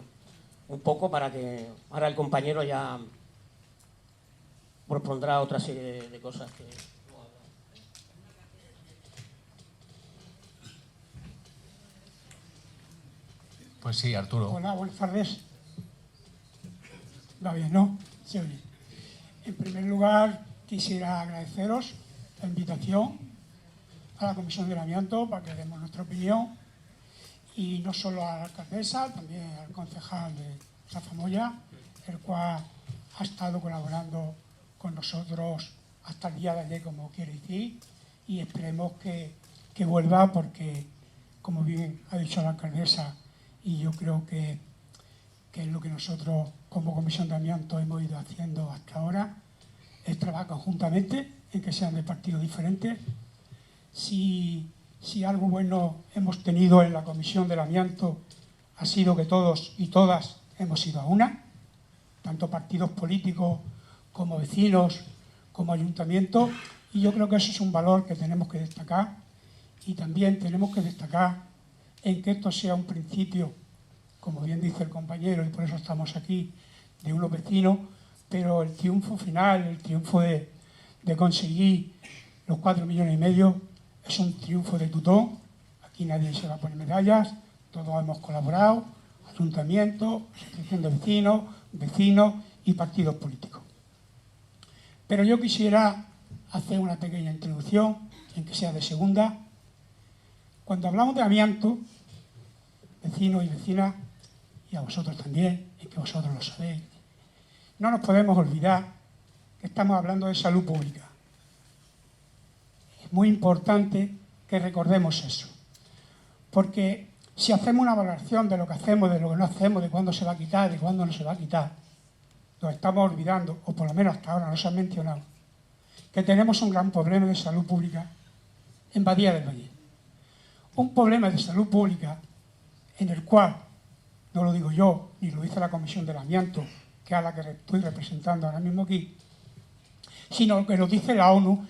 un poco para que ahora el compañero ya propondrá otra serie de cosas que... Pues sí, Arturo. Hola, buenas tardes. Va bien, ¿no? Sí, oye. En primer lugar, quisiera agradeceros la invitación a la Comisión del Amianto para que demos nuestra opinión, y no solo a la alcaldesa, también al concejal de Zafamoya, el cual ha estado colaborando con nosotros hasta el día de ayer, como quiere decir, y esperemos que vuelva porque, como bien ha dicho la alcaldesa, y yo creo que es lo que nosotros como Comisión de Amianto hemos ido haciendo hasta ahora, es trabajar conjuntamente, en que sean de partidos diferentes. Si algo bueno hemos tenido en la Comisión del Amianto ha sido que todos y todas hemos ido a una, tanto partidos políticos como vecinos, como ayuntamientos, y yo creo que eso es un valor que tenemos que destacar, y también tenemos que destacar en que esto sea un principio, como bien dice el compañero, y por eso estamos aquí, de unos vecinos, pero el triunfo final, el triunfo de conseguir los 4,5 millones es un triunfo de tutón. Aquí nadie se va a poner medallas, todos hemos colaborado, ayuntamiento, asociación de vecinos y partidos políticos. Pero yo quisiera hacer una pequeña introducción, en que sea de segunda. Cuando hablamos de amianto, vecinos y vecinas, y a vosotros también, y que vosotros lo sabéis, no nos podemos olvidar que estamos hablando de salud pública. Es muy importante que recordemos eso, porque si hacemos una valoración de lo que hacemos, de lo que no hacemos, de cuándo se va a quitar, de cuándo no se va a quitar, nos estamos olvidando, o por lo menos hasta ahora no se ha mencionado, que tenemos un gran problema de salud pública en Badía del Valle. Un problema de salud pública en el cual, no lo digo yo, ni lo dice la Comisión del Amianto, que es a la que estoy representando ahora mismo aquí, sino que lo dice la ONU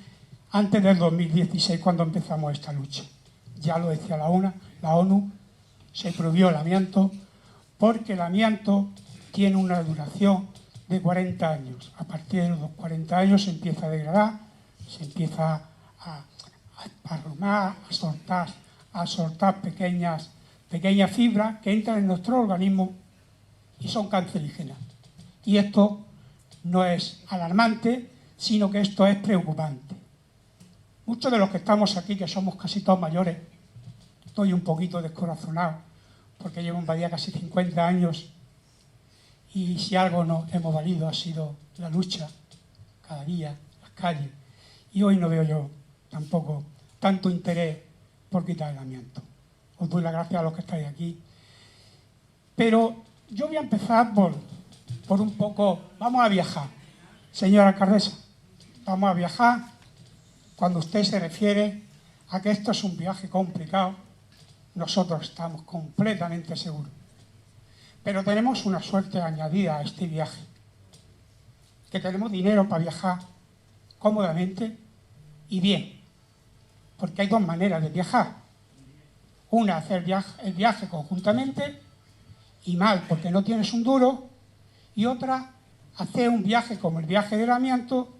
antes del 2016, cuando empezamos esta lucha. Ya lo decía la ONU, se prohibió el amianto porque el amianto tiene una duración de 40 años. A partir de los 40 años se empieza a degradar, se empieza a arrumar, a soltar pequeñas fibras que entran en nuestro organismo y son cancerígenas. Y esto no es alarmante, sino que esto es preocupante. Muchos de los que estamos aquí, que somos casi todos mayores, estoy un poquito descorazonado, porque llevo en Badía casi 50 años y si algo nos hemos valido ha sido la lucha, cada día, las calles. Y hoy no veo yo tampoco tanto interés por quitar el amianto. Os doy las gracias a los que estáis aquí. Pero yo voy a empezar por un poco, vamos a viajar. Señora alcaldesa, vamos a viajar cuando usted se refiere a que esto es un viaje complicado. Nosotros estamos completamente seguros. Pero tenemos una suerte añadida a este viaje, que tenemos dinero para viajar cómodamente y bien, porque hay dos maneras de viajar. Una, hacer el viaje conjuntamente y mal, porque no tienes un duro, y otra, hacer un viaje como el viaje del amianto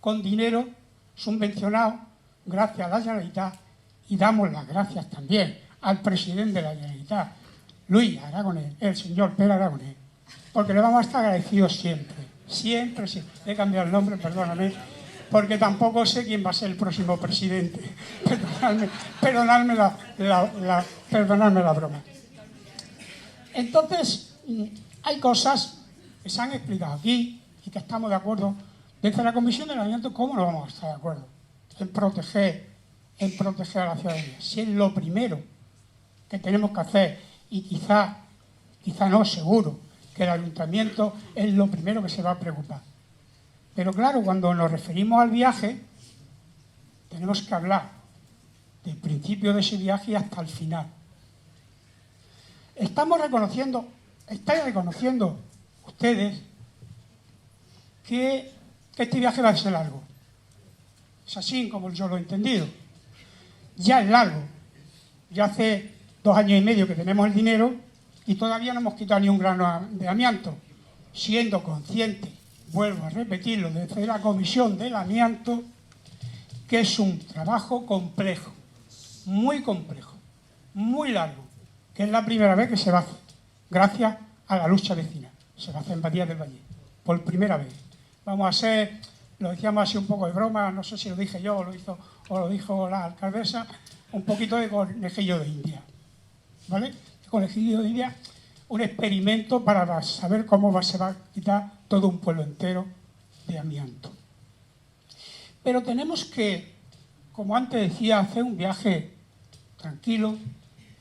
con dinero subvencionado gracias a la Generalitat, y damos las gracias también al presidente de la Generalitat, Luis Aragonés, el señor Pere Aragonés, porque le vamos a estar agradecidos siempre. He cambiado el nombre, perdóname, porque tampoco sé quién va a ser el próximo presidente. Perdonadme la broma. Entonces, hay cosas que se han explicado aquí y que estamos de acuerdo. Desde la Comisión del Amianto, ¿cómo no vamos a estar de acuerdo en proteger a la ciudadanía? Si es lo primero que tenemos que hacer, y quizá no, seguro, que el ayuntamiento es lo primero que se va a preocupar. Pero claro, cuando nos referimos al viaje, tenemos que hablar del principio de ese viaje hasta el final. Estáis reconociendo ustedes que este viaje va a ser largo. Es así como yo lo he entendido. Ya es largo. Ya hace 2 años y medio que tenemos el dinero y todavía no hemos quitado ni un grano de amianto, siendo conscientes, vuelvo a repetirlo, desde la Comisión del Amianto, que es un trabajo complejo, muy largo, que es la primera vez que se va a hacer, gracias a la lucha vecina. Se va a hacer en Badía del Valle, por primera vez. Vamos a hacer, lo decíamos así un poco de broma, no sé si lo dije yo o lo dijo la alcaldesa, un poquito de conejillo de India. ¿Vale? Conejillo de India, un experimento para saber cómo se va a quitar todo un pueblo entero de amianto. Pero tenemos que, como antes decía, hacer un viaje tranquilo,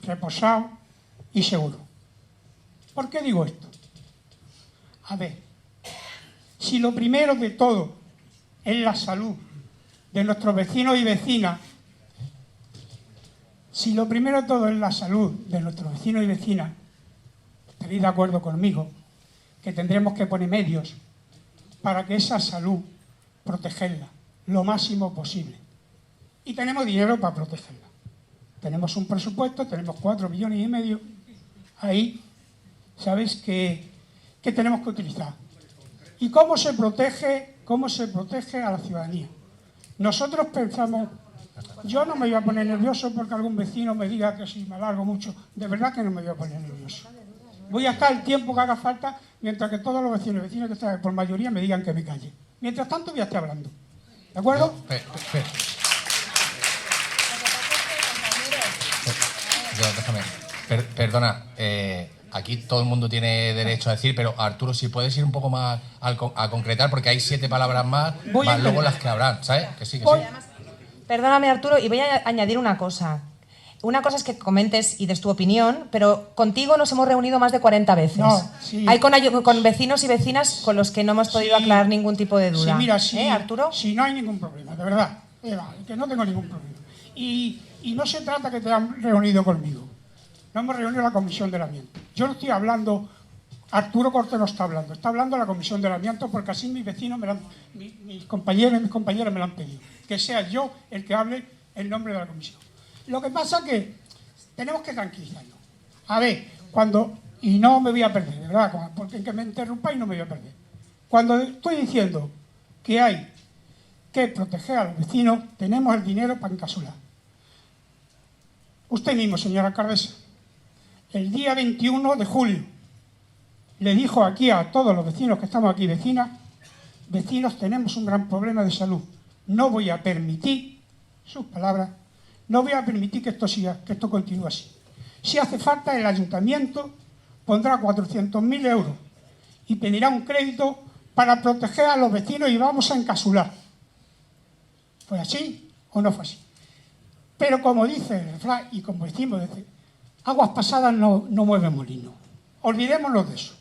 reposado y seguro. ¿Por qué digo esto? A ver, si lo primero de todo es la salud de nuestros vecinos y vecinas, si lo primero de todo es la salud de nuestros vecinos y vecinas, estaréis de acuerdo conmigo que tendremos que poner medios para que esa salud protegerla lo máximo posible. Y tenemos dinero para protegerla. Tenemos un presupuesto, tenemos 4,5 millones. Ahí, ¿sabéis que tenemos que utilizar? ¿Y cómo se protege a la ciudadanía? Nosotros pensamos... Yo no me voy a poner nervioso porque algún vecino me diga que si me alargo mucho. De verdad que no me voy a poner nervioso. Voy a estar el tiempo que haga falta mientras que todos los vecinos y vecinas que están por mayoría me digan que me calle. Mientras tanto voy a estar hablando. ¿De acuerdo? Perdona, aquí todo el mundo tiene derecho a decir, pero Arturo, si puedes ir un poco más a concretar, porque hay 7 palabras más luego las que habrán, ¿sabes? Que sí, que sí. Perdóname, Arturo, y voy a añadir una cosa. Una cosa es que comentes y des tu opinión, pero contigo nos hemos reunido más de 40 veces. No, sí. Hay con vecinos y vecinas con los que no hemos podido aclarar ningún tipo de duda. Sí, mira, sí, Arturo. Sí, no hay ningún problema, de verdad. Eva, que no tengo ningún problema. Y no se trata que te han reunido conmigo. No hemos reunido la comisión del amianto. Yo no estoy hablando, Arturo Cortés no está hablando la comisión del amianto, porque así mis vecinos, mis compañeros y mis compañeras me lo han pedido. Que sea yo el que hable en nombre de la comisión. Lo que pasa es que tenemos que tranquilizarnos. A ver, y no me voy a perder, de verdad, porque que me interrumpáis no me voy a perder. Cuando estoy diciendo que hay que proteger a los vecinos, tenemos el dinero para encapsular. Usted mismo, señora alcaldesa, el día 21 de julio le dijo aquí a todos los vecinos que estamos aquí, vecinos, tenemos un gran problema de salud. No voy a permitir, sus palabras, no voy a permitir que esto siga, que esto continúe así. Si hace falta, el ayuntamiento pondrá 400.000 euros y pedirá un crédito para proteger a los vecinos y vamos a encapsular. ¿Fue así o no fue así? Pero como dice el refrán y como decimos, aguas pasadas no mueven molino. Olvidémonos de eso.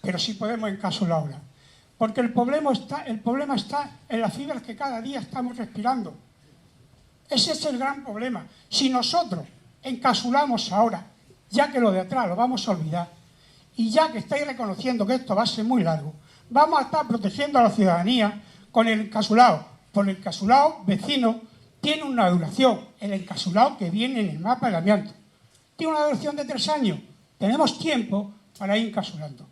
Pero sí podemos encapsular ahora. Porque el problema está en las fibras que cada día estamos respirando. Ese es el gran problema. Si nosotros encapsulamos ahora, ya que lo de atrás lo vamos a olvidar, y ya que estáis reconociendo que esto va a ser muy largo, vamos a estar protegiendo a la ciudadanía con el encapsulado. Por el encapsulado vecino tiene una duración, el encapsulado que viene en el mapa del amianto. Tiene una duración de 3 años. Tenemos tiempo para ir encapsulando.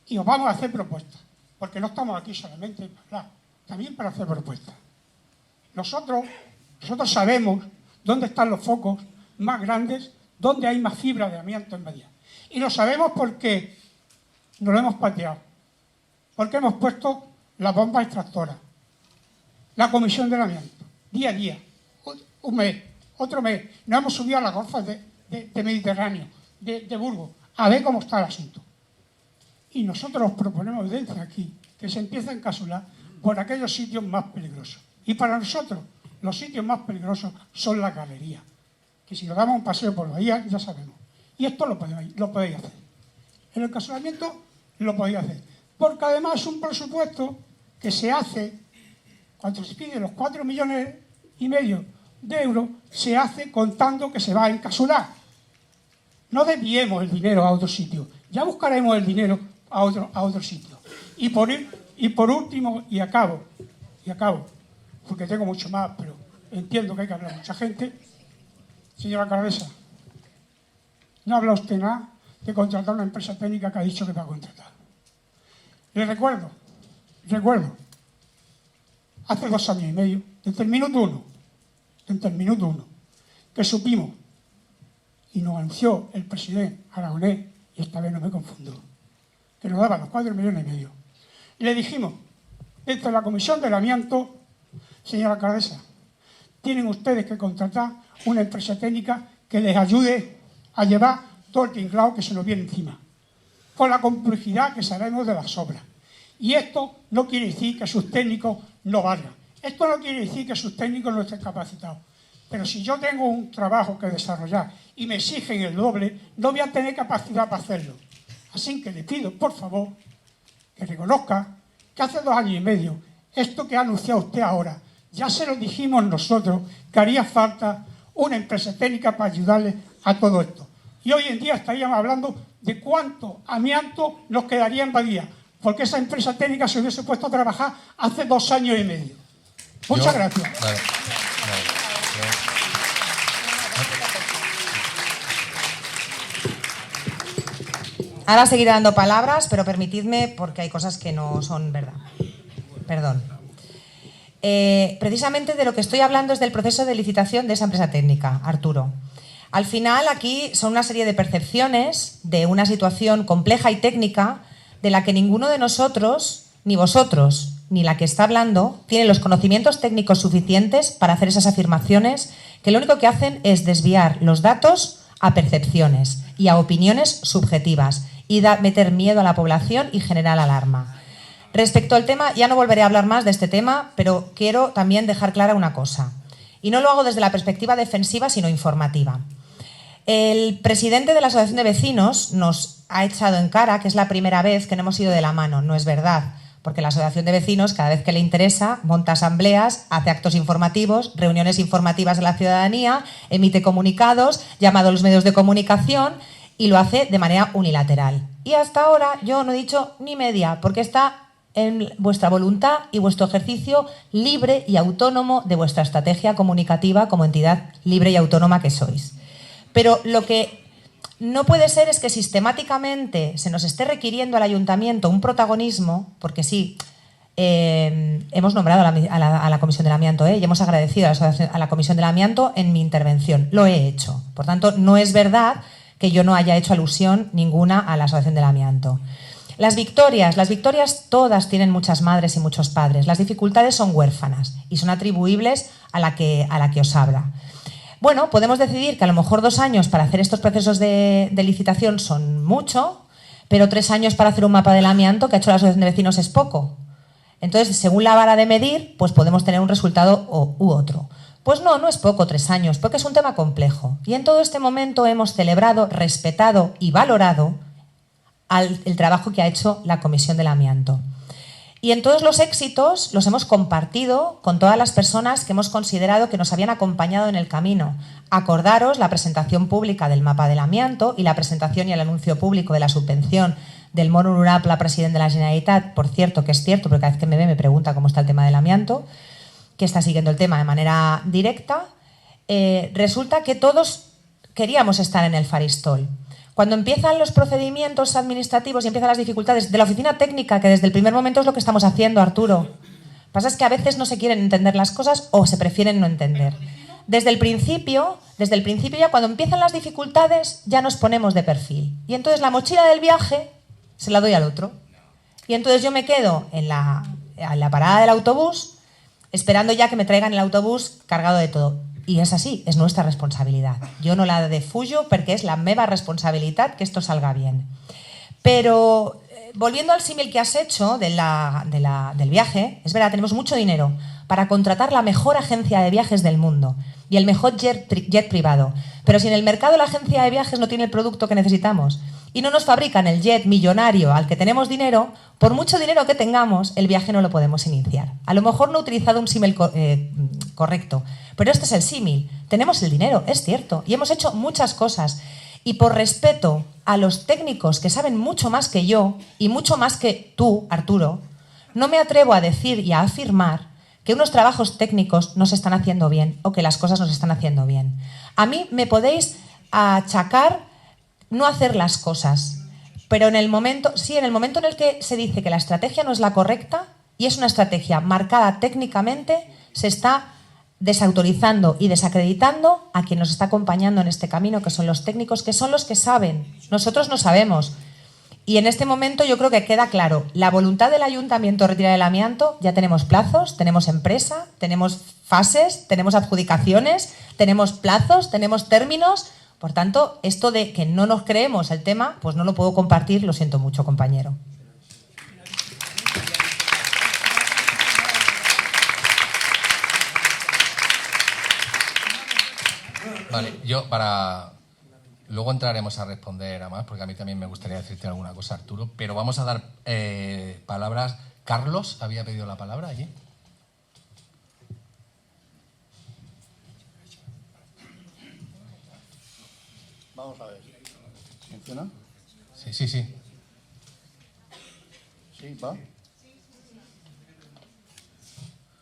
Y os vamos a hacer propuestas, porque no estamos aquí solamente para hablar, también para hacer propuestas. Nosotros sabemos dónde están los focos más grandes, dónde hay más fibra de amianto en Badía. Y lo sabemos porque nos lo hemos pateado, porque hemos puesto la bomba extractora, la comisión del amianto, día a día, un mes, otro mes. Nos hemos subido a las golfas de Mediterráneo, de Burgos, a ver cómo está el asunto. Y nosotros proponemos desde aquí que se empiece a encapsular por aquellos sitios más peligrosos. Y para nosotros, los sitios más peligrosos son las galerías, que si nos damos un paseo por Bahía, ya sabemos. Y esto lo podéis hacer. El encapsulamiento lo podéis hacer. Porque además es un presupuesto que se hace, cuando se pide los 4,5 millones de euros, se hace contando que se va a encapsular. No desviemos el dinero a otro sitio. Ya buscaremos el dinero a otro sitio. Y por último, y acabo, porque tengo mucho más, pero entiendo que hay que hablar mucha gente. Señora alcaldesa, no habla usted nada de contratar una empresa técnica que ha dicho que va a contratar. Le recuerdo, hace 2 años y medio, desde el minuto uno, que supimos, y nos anunció el presidente Aragonés, y esta vez no me confundo, que nos daba los 4,5 millones. Le dijimos, desde la comisión del amianto, señora alcaldesa, tienen ustedes que contratar una empresa técnica que les ayude a llevar todo el tinglado que se nos viene encima, con la complejidad que sabemos de las obras. Y esto no quiere decir que sus técnicos no valgan. Esto no quiere decir que sus técnicos no estén capacitados. Pero si yo tengo un trabajo que desarrollar y me exigen el doble, no voy a tener capacidad para hacerlo. Así que le pido, por favor, que reconozca que hace 2 años y medio, esto que ha anunciado usted ahora, ya se lo dijimos nosotros, que haría falta una empresa técnica para ayudarle a todo esto. Y hoy en día estaríamos hablando de cuánto amianto nos quedaría en Badía, porque esa empresa técnica se hubiese puesto a trabajar hace 2 años y medio. Muchas gracias. Vale. Ahora seguiré dando palabras, pero permitidme, porque hay cosas que no son verdad. Perdón. Precisamente de lo que estoy hablando es del proceso de licitación de esa empresa técnica, Arturo. Al final, aquí son una serie de percepciones de una situación compleja y técnica de la que ninguno de nosotros ni vosotros, ni la que está hablando, tienen los conocimientos técnicos suficientes para hacer esas afirmaciones que lo único que hacen es desviar los datos a percepciones y a opiniones subjetivas y meter miedo a la población y generar alarma. Respecto al tema, ya no volveré a hablar más de este tema, pero quiero también dejar clara una cosa. Y no lo hago desde la perspectiva defensiva, sino informativa. El presidente de la Asociación de Vecinos nos ha echado en cara que es la primera vez que no hemos ido de la mano. No es verdad, porque la Asociación de Vecinos, cada vez que le interesa, monta asambleas, hace actos informativos, reuniones informativas de la ciudadanía, emite comunicados, llama a los medios de comunicación y lo hace de manera unilateral. Y hasta ahora yo no he dicho ni media, porque está en vuestra voluntad y vuestro ejercicio libre y autónomo de vuestra estrategia comunicativa como entidad libre y autónoma que sois. Pero lo que no puede ser es que sistemáticamente se nos esté requiriendo al ayuntamiento un protagonismo, porque sí, hemos nombrado a la Comisión del Amianto y hemos agradecido a la Comisión del Amianto en mi intervención. Lo he hecho. Por tanto, no es verdad que yo no haya hecho alusión ninguna a la Asociación del Amianto. Las victorias todas tienen muchas madres y muchos padres. Las dificultades son huérfanas y son atribuibles a la que os habla. Bueno, podemos decidir que a lo mejor 2 años para hacer estos procesos de licitación son mucho, pero 3 años para hacer un mapa del amianto que ha hecho la Asociación de Vecinos es poco. Entonces, según la vara de medir, pues podemos tener un resultado u otro. Pues no es poco 3 años, porque es un tema complejo. Y en todo este momento hemos celebrado, respetado y valorado el trabajo que ha hecho la Comisión del Amianto. Y en todos los éxitos los hemos compartido con todas las personas que hemos considerado que nos habían acompañado en el camino. Acordaros la presentación pública del mapa del amianto y la presentación y el anuncio público de la subvención del Molt Honorable President de la Generalitat, por cierto, que es cierto, porque cada vez que me ve me pregunta cómo está el tema del amianto, que está siguiendo el tema de manera directa. Resulta que todos queríamos estar en el faristol. Cuando empiezan los procedimientos administrativos y empiezan las dificultades de la oficina técnica, que desde el primer momento es lo que estamos haciendo, Arturo. Lo que pasa es que a veces no se quieren entender las cosas o se prefieren no entender. Desde el principio ya cuando empiezan las dificultades ya nos ponemos de perfil. Y entonces la mochila del viaje se la doy al otro. Y entonces yo me quedo en la parada del autobús esperando ya que me traigan el autobús cargado de todo. Y es así, es nuestra responsabilidad. Jo no la defuyo perquè és la meva responsabilitat que esto salga bien. Pero volviendo al símil que has hecho del viaje, es verdad, tenemos mucho dinero para contratar la mejor agencia de viajes del mundo y el mejor jet privado. Pero si en el mercado la agencia de viajes no tiene el producto que necesitamos y no nos fabrican el jet millonario al que tenemos dinero, por mucho dinero que tengamos, el viaje no lo podemos iniciar. A lo mejor no he utilizado un símil correcto, pero este es el símil. Tenemos el dinero, es cierto, y hemos hecho muchas cosas. Y por respeto a los técnicos que saben mucho más que yo y mucho más que tú, Arturo, no me atrevo a decir y a afirmar que unos trabajos técnicos no se están haciendo bien o que las cosas no se están haciendo bien. A mí me podéis achacar no hacer las cosas, pero en el momento en el que se dice que la estrategia no es la correcta y es una estrategia marcada técnicamente, se está desautorizando y desacreditando a quien nos está acompañando en este camino, que son los técnicos, que son los que saben. Nosotros no sabemos. Y en este momento yo creo que queda claro, la voluntad del ayuntamiento de retirar el amianto, ya tenemos plazos, tenemos empresa, tenemos fases, tenemos adjudicaciones, tenemos plazos, tenemos términos. Por tanto, esto de que no nos creemos el tema, pues no lo puedo compartir, lo siento mucho, compañero. Vale, luego entraremos a responder a más, porque a mí también me gustaría decirte alguna cosa, Arturo, pero vamos a dar palabras. Carlos había pedido la palabra allí. Vamos a ver. ¿Funciona? Sí. ¿Sí? ¿Va?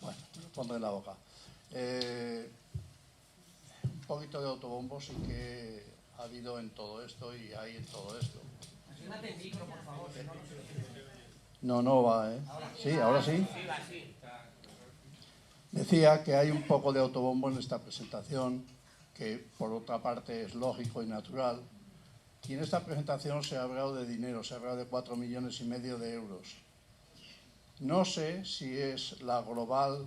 Bueno, ponlo en la boca. Un poquito de autobombo sí que ha habido en todo esto y hay en todo esto. No va, ¿eh? Sí, ahora sí. Decía que hay un poco de autobombo en esta presentación, que por otra parte es lógico y natural. Y en esta presentación se ha hablado de dinero, se ha hablado de 4,5 millones de euros. No sé si es la global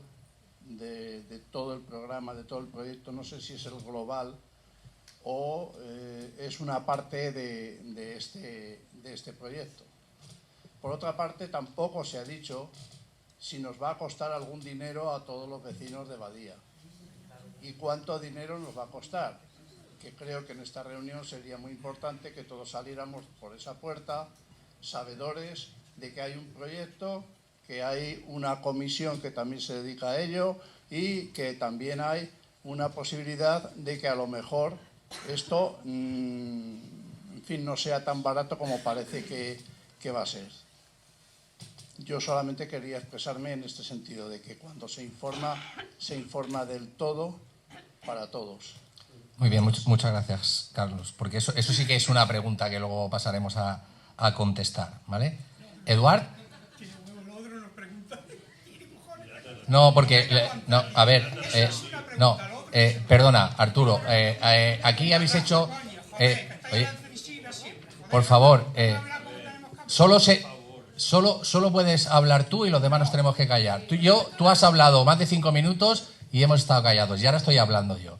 de todo el programa, de todo el proyecto, no sé si es el global o es una parte de este proyecto. Por otra parte, tampoco se ha dicho si nos va a costar algún dinero a todos los vecinos de Badía y cuánto dinero nos va a costar, que creo que en esta reunión sería muy importante que todos saliéramos por esa puerta sabedores de que hay un proyecto, que hay una comisión que también se dedica a ello y que también hay una posibilidad de que a lo mejor esto, en fin, no sea tan barato como parece que va a ser. Yo solamente quería expresarme en este sentido, de que cuando se informa del todo para todos. Muy bien, muchas gracias, Carlos, porque eso sí que es una pregunta que luego pasaremos a contestar, ¿vale? Eduard. No, porque... No, a ver... perdona, Arturo. Aquí habéis hecho... oye, por favor, solo puedes hablar tú y los demás nos tenemos que callar. Tú has hablado más de 5 minutos y hemos estado callados. Y ahora estoy hablando yo.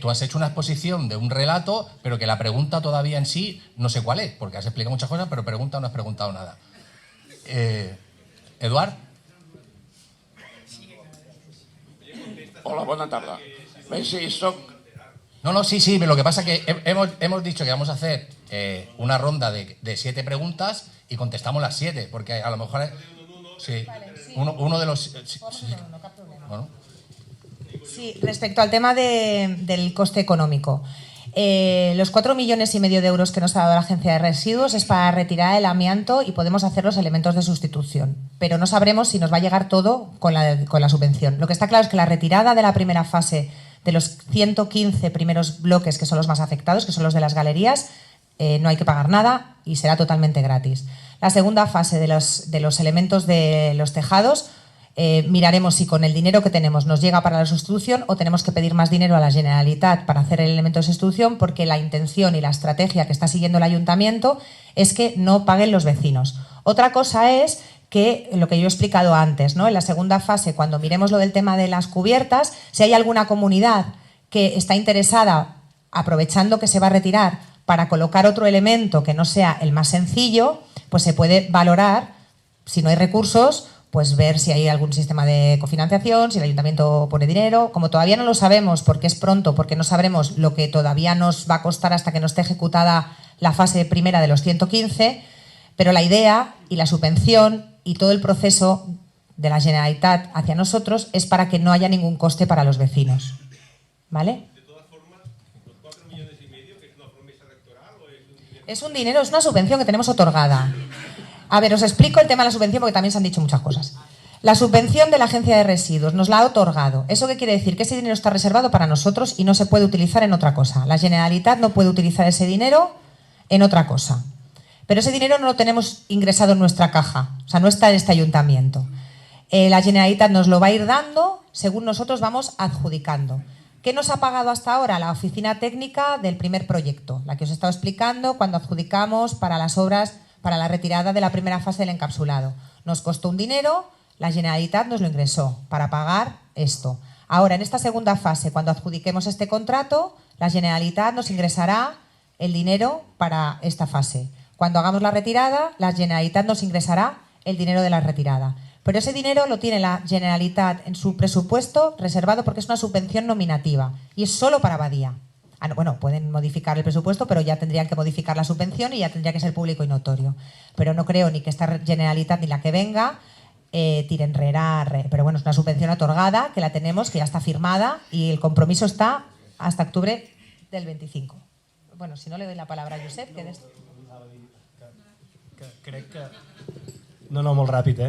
Tú has hecho una exposición de un relato, pero que la pregunta todavía en sí no sé cuál es, porque has explicado muchas cosas, pero pregunta no has preguntado nada. Eduard. Hola, bona tarda. Bé, sí, soc... No, sí, lo que pasa es que hemos dicho que vamos a hacer una ronda de 7 preguntas y contestamos las 7, porque a lo mejor... Sí, uno de los... Bueno. Sí, respecto al tema del coste económico. Los 4,5 millones de euros que nos ha dado la Agencia de Residuos es para retirar el amianto y podemos hacer los elementos de sustitución. Pero no sabremos si nos va a llegar todo con la subvención. Lo que está claro es que la retirada de la primera fase de los 115 primeros bloques, que son los más afectados, que son los de las galerías, no hay que pagar nada y será totalmente gratis. La segunda fase de los elementos de los tejados, miraremos si con el dinero que tenemos nos llega para la sustitución o tenemos que pedir más dinero a la Generalitat para hacer el elemento de sustitución, porque la intención y la estrategia que está siguiendo el ayuntamiento es que no paguen los vecinos. Otra cosa es que lo que yo he explicado antes, ¿no? En la segunda fase, cuando miremos lo del tema de las cubiertas, si hay alguna comunidad que está interesada, aprovechando que se va a retirar, para colocar otro elemento que no sea el más sencillo, pues se puede valorar, si no hay recursos, pues ver si hay algún sistema de cofinanciación, si el ayuntamiento pone dinero. Como todavía no lo sabemos, porque es pronto, porque no sabremos lo que todavía nos va a costar hasta que no esté ejecutada la fase primera de los 115, pero la idea y la subvención y todo el proceso de la Generalitat hacia nosotros es para que no haya ningún coste para los vecinos. ¿Vale? De todas formas, los 4,5 millones, que es una promesa electoral o es un dinero... Es un dinero, es una subvención que tenemos otorgada. A ver, os explico el tema de la subvención porque también se han dicho muchas cosas. La subvención de la Agencia de Residuos nos la ha otorgado. ¿Eso qué quiere decir? Que ese dinero está reservado para nosotros y no se puede utilizar en otra cosa. La Generalitat no puede utilizar ese dinero en otra cosa. Pero ese dinero no lo tenemos ingresado en nuestra caja, o sea, no está en este ayuntamiento. La Generalitat nos lo va a ir dando según nosotros vamos adjudicando. ¿Qué nos ha pagado hasta ahora? La oficina técnica del primer proyecto, la que os he estado explicando cuando adjudicamos para las obras, para la retirada de la primera fase del encapsulado. Nos costó un dinero, la Generalitat nos lo ingresó para pagar esto. Ahora, en esta segunda fase, cuando adjudiquemos este contrato, la Generalitat nos ingresará el dinero para esta fase. Cuando hagamos la retirada, la Generalitat nos ingresará el dinero de la retirada. Pero ese dinero lo tiene la Generalitat en su presupuesto reservado porque es una subvención nominativa y es solo para Badía. Bueno, pueden modificar el presupuesto, pero ya tendrían que modificar la subvención y ya tendría que ser público y notorio. Pero no creo ni que esta Generalitat ni la que venga tiren rera. Pero bueno, es una subvención otorgada que la tenemos, que ya está firmada y el compromiso está hasta octubre del 25. Bueno, si no le doy la palabra a Josep, que crec que... No, molt ràpid,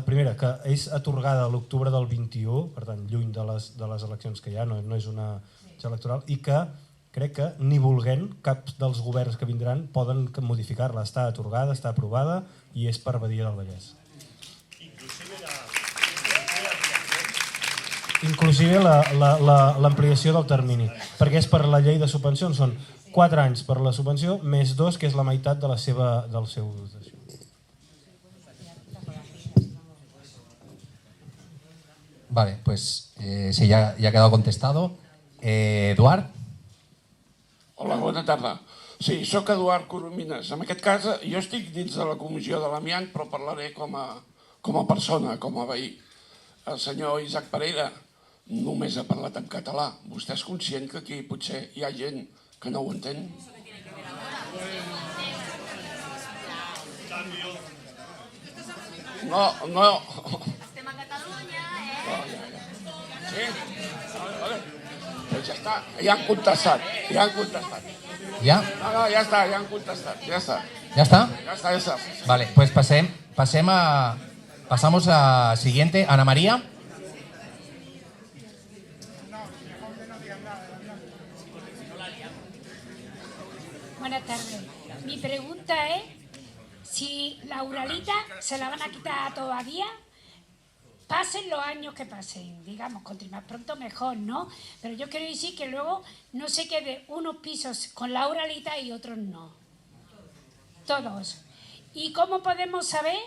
primera, que és atorgada a l'octubre del 21, per tant, lluny de les eleccions que hi ha, no és una electoral, i que crec que ni volent cap dels governs que vindran poden modificar-la. Està atorgada, està aprovada i és per Badia del Vallès. Inclusive l'ampliació del termini, perquè és per la llei de subvencions, són 4 anys per la subvenció, més 2, que és la meitat del seu dotació. Vale, pues sí, ya ha quedado contestado. Eduard? Hola, bona tarda. Sí, sóc Eduard Coromines. En aquest cas, jo estic dins de la comissió de l'amiant, però parlaré com a persona, com a veí. El senyor Isaac Pereira només ha parlat en català. Vostè és conscient que aquí potser hi ha gent que no ho entén? No. Estem a Catalunya, Sí? Vale. Pues ja està, ja han contestat. ¿Ya? No, ja està, ja han contestat. Ja està. ¿Ya está? Ja està. Vale, pues pasamos a siguiente. Ana María. Buenas tardes. Mi pregunta es si la Uralita se la van a quitar todavía, pasen los años que pasen, digamos, cuanto más pronto mejor, ¿no? Pero yo quiero decir que luego no se quede unos pisos con la Uralita y otros no. Todos. ¿Y cómo podemos saber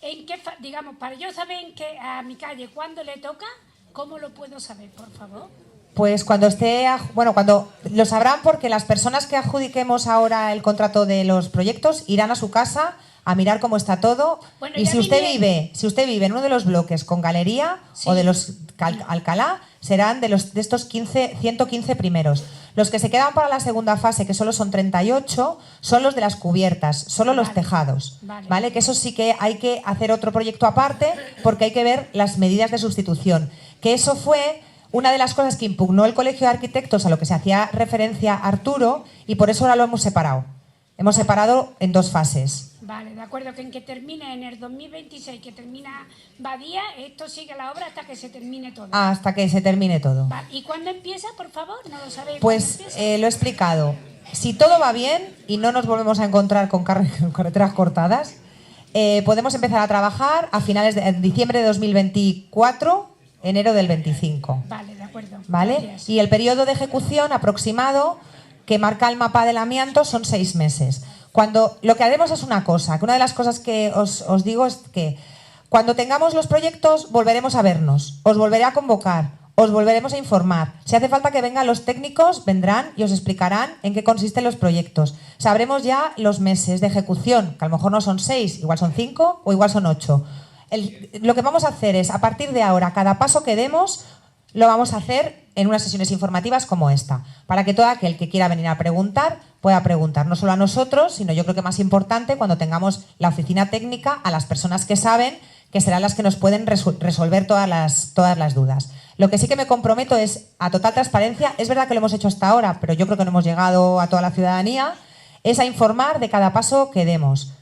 en qué, digamos, para yo saber en qué, a mi calle cuándo le toca, cómo lo puedo saber, por favor? Pues cuando cuando lo sabrán, porque las personas que adjudiquemos ahora el contrato de los proyectos irán a su casa a mirar cómo está todo. Bueno, y si usted vive en uno de los bloques con galería, sí, o de los Alcalá, serán de estos 115 primeros. Los que se quedan para la segunda fase, que solo son 38, son los de las cubiertas, solo los tejados. ¿Vale? Que eso sí que hay que hacer otro proyecto aparte, porque hay que ver las medidas de sustitución. Que eso fue una de las cosas que impugnó el Colegio de Arquitectos, a lo que se hacía referencia Arturo, y por eso ahora lo hemos separado. Hemos separado en dos fases. Vale, de acuerdo, que en que termine en el 2026, que termina Badía, esto sigue la obra hasta que se termine todo. Hasta que se termine todo. Vale. ¿Y cuándo empieza, por favor? ¿No lo sabéis? Pues lo he explicado. Si todo va bien y no nos volvemos a encontrar con carreteras cortadas, podemos empezar a trabajar a finales de diciembre de 2024, enero del 25. Vale, de acuerdo. ¿Vale? Gracias. Y el periodo de ejecución aproximado que marca el mapa del amianto son 6 meses. Lo que haremos es una cosa, que una de las cosas que os digo es que cuando tengamos los proyectos volveremos a vernos, os volveré a convocar, os volveremos a informar. Si hace falta que vengan los técnicos, vendrán y os explicarán en qué consisten los proyectos. Sabremos ya los meses de ejecución, que a lo mejor no son 6, igual son 5 o igual son 8. Lo que vamos a hacer es, a partir de ahora, cada paso que demos lo vamos a hacer en unas sesiones informativas como esta, para que todo aquel que quiera venir a preguntar pueda preguntar, no solo a nosotros, sino yo creo que más importante, cuando tengamos la oficina técnica, a las personas que saben, que serán las que nos pueden resolver todas las dudas. Lo que sí que me comprometo es a total transparencia, es verdad que lo hemos hecho hasta ahora, pero yo creo que no hemos llegado a toda la ciudadanía, es a informar de cada paso que demos.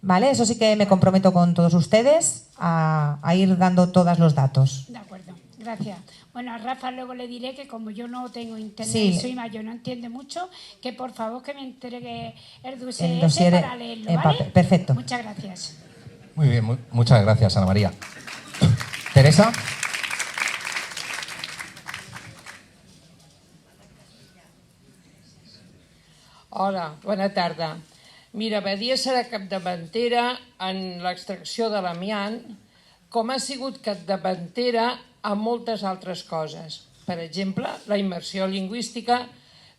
¿Vale? Eso sí que me comprometo con todos ustedes a ir dando todos los datos. De acuerdo, gracias. Bueno, a Rafa luego le diré que como yo no tengo internet, sí, soy mayor, no entiende mucho, que por favor que me entregue el dossier para leerlo, ¿vale? Perfecto. Muchas gracias. Muy bien, muchas gracias, Ana María. Teresa. Hola, bona tarda. Mira, Badia serà capdavantera en l'extracció de l'amiant, com ha sigut capdavantera en moltes altres coses. Per exemple, la immersió lingüística,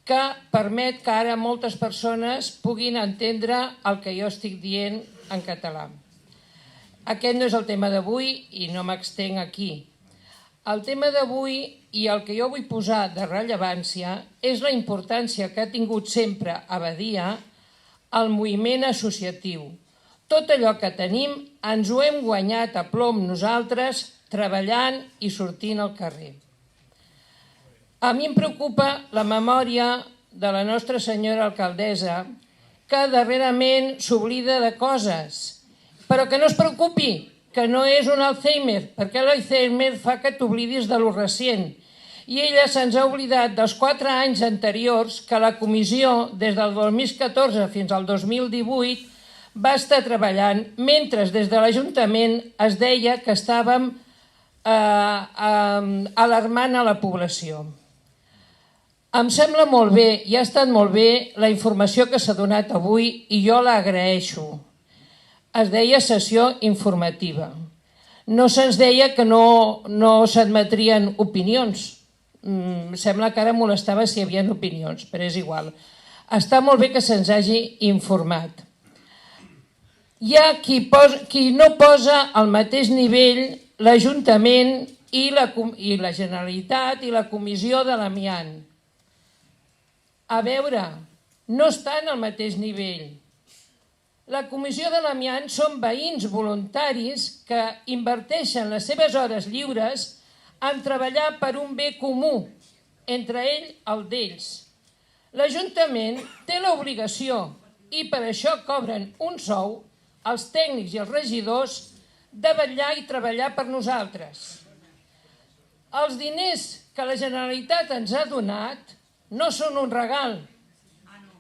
que permet que ara moltes persones puguin entendre el que jo estic dient en català. Aquest no és el tema d'avui i no m'extenc aquí. El tema d'avui i el que jo vull posar de rellevància és la importància que ha tingut sempre a Badia el moviment associatiu. Tot allò que tenim ens ho hem guanyat a plom nosaltres treballant i sortint al carrer. A mi em preocupa la memòria de la nostra senyora alcaldessa, que darrerament s'oblida de coses, però que no es preocupi, que no és un Alzheimer, perquè l'Alzheimer fa que t'oblidis de lo recent. I ella se'ns ha oblidat dels 4 anys anteriors que la comissió, des del 2014 fins al 2018, va estar treballant, mentre des de l'Ajuntament es deia que estàvem alarmant a la població. Em sembla molt bé, i ha estat molt bé, la informació que s'ha donat avui i jo l'agraeixo. Es deia sessió informativa. no se'ns deia que no s'admetrien opinions. Sembla que ara molestava si hi havia opinions, però és igual. Està molt bé que se'ns hagi informat. Hi ha qui no posa al mateix nivell l'Ajuntament i la Generalitat i la Comissió de l'Amiant. A veure, no estan al mateix nivell. La Comissió de l'Amiant són veïns voluntaris que inverteixen les seves hores lliures en treballar per un bé comú, entre ell el d'ells. L'Ajuntament té l'obligació, i per això cobren un sou, els tècnics i els regidors, de vetllar i treballar per nosaltres. Els diners que la Generalitat ens ha donat no són un regal,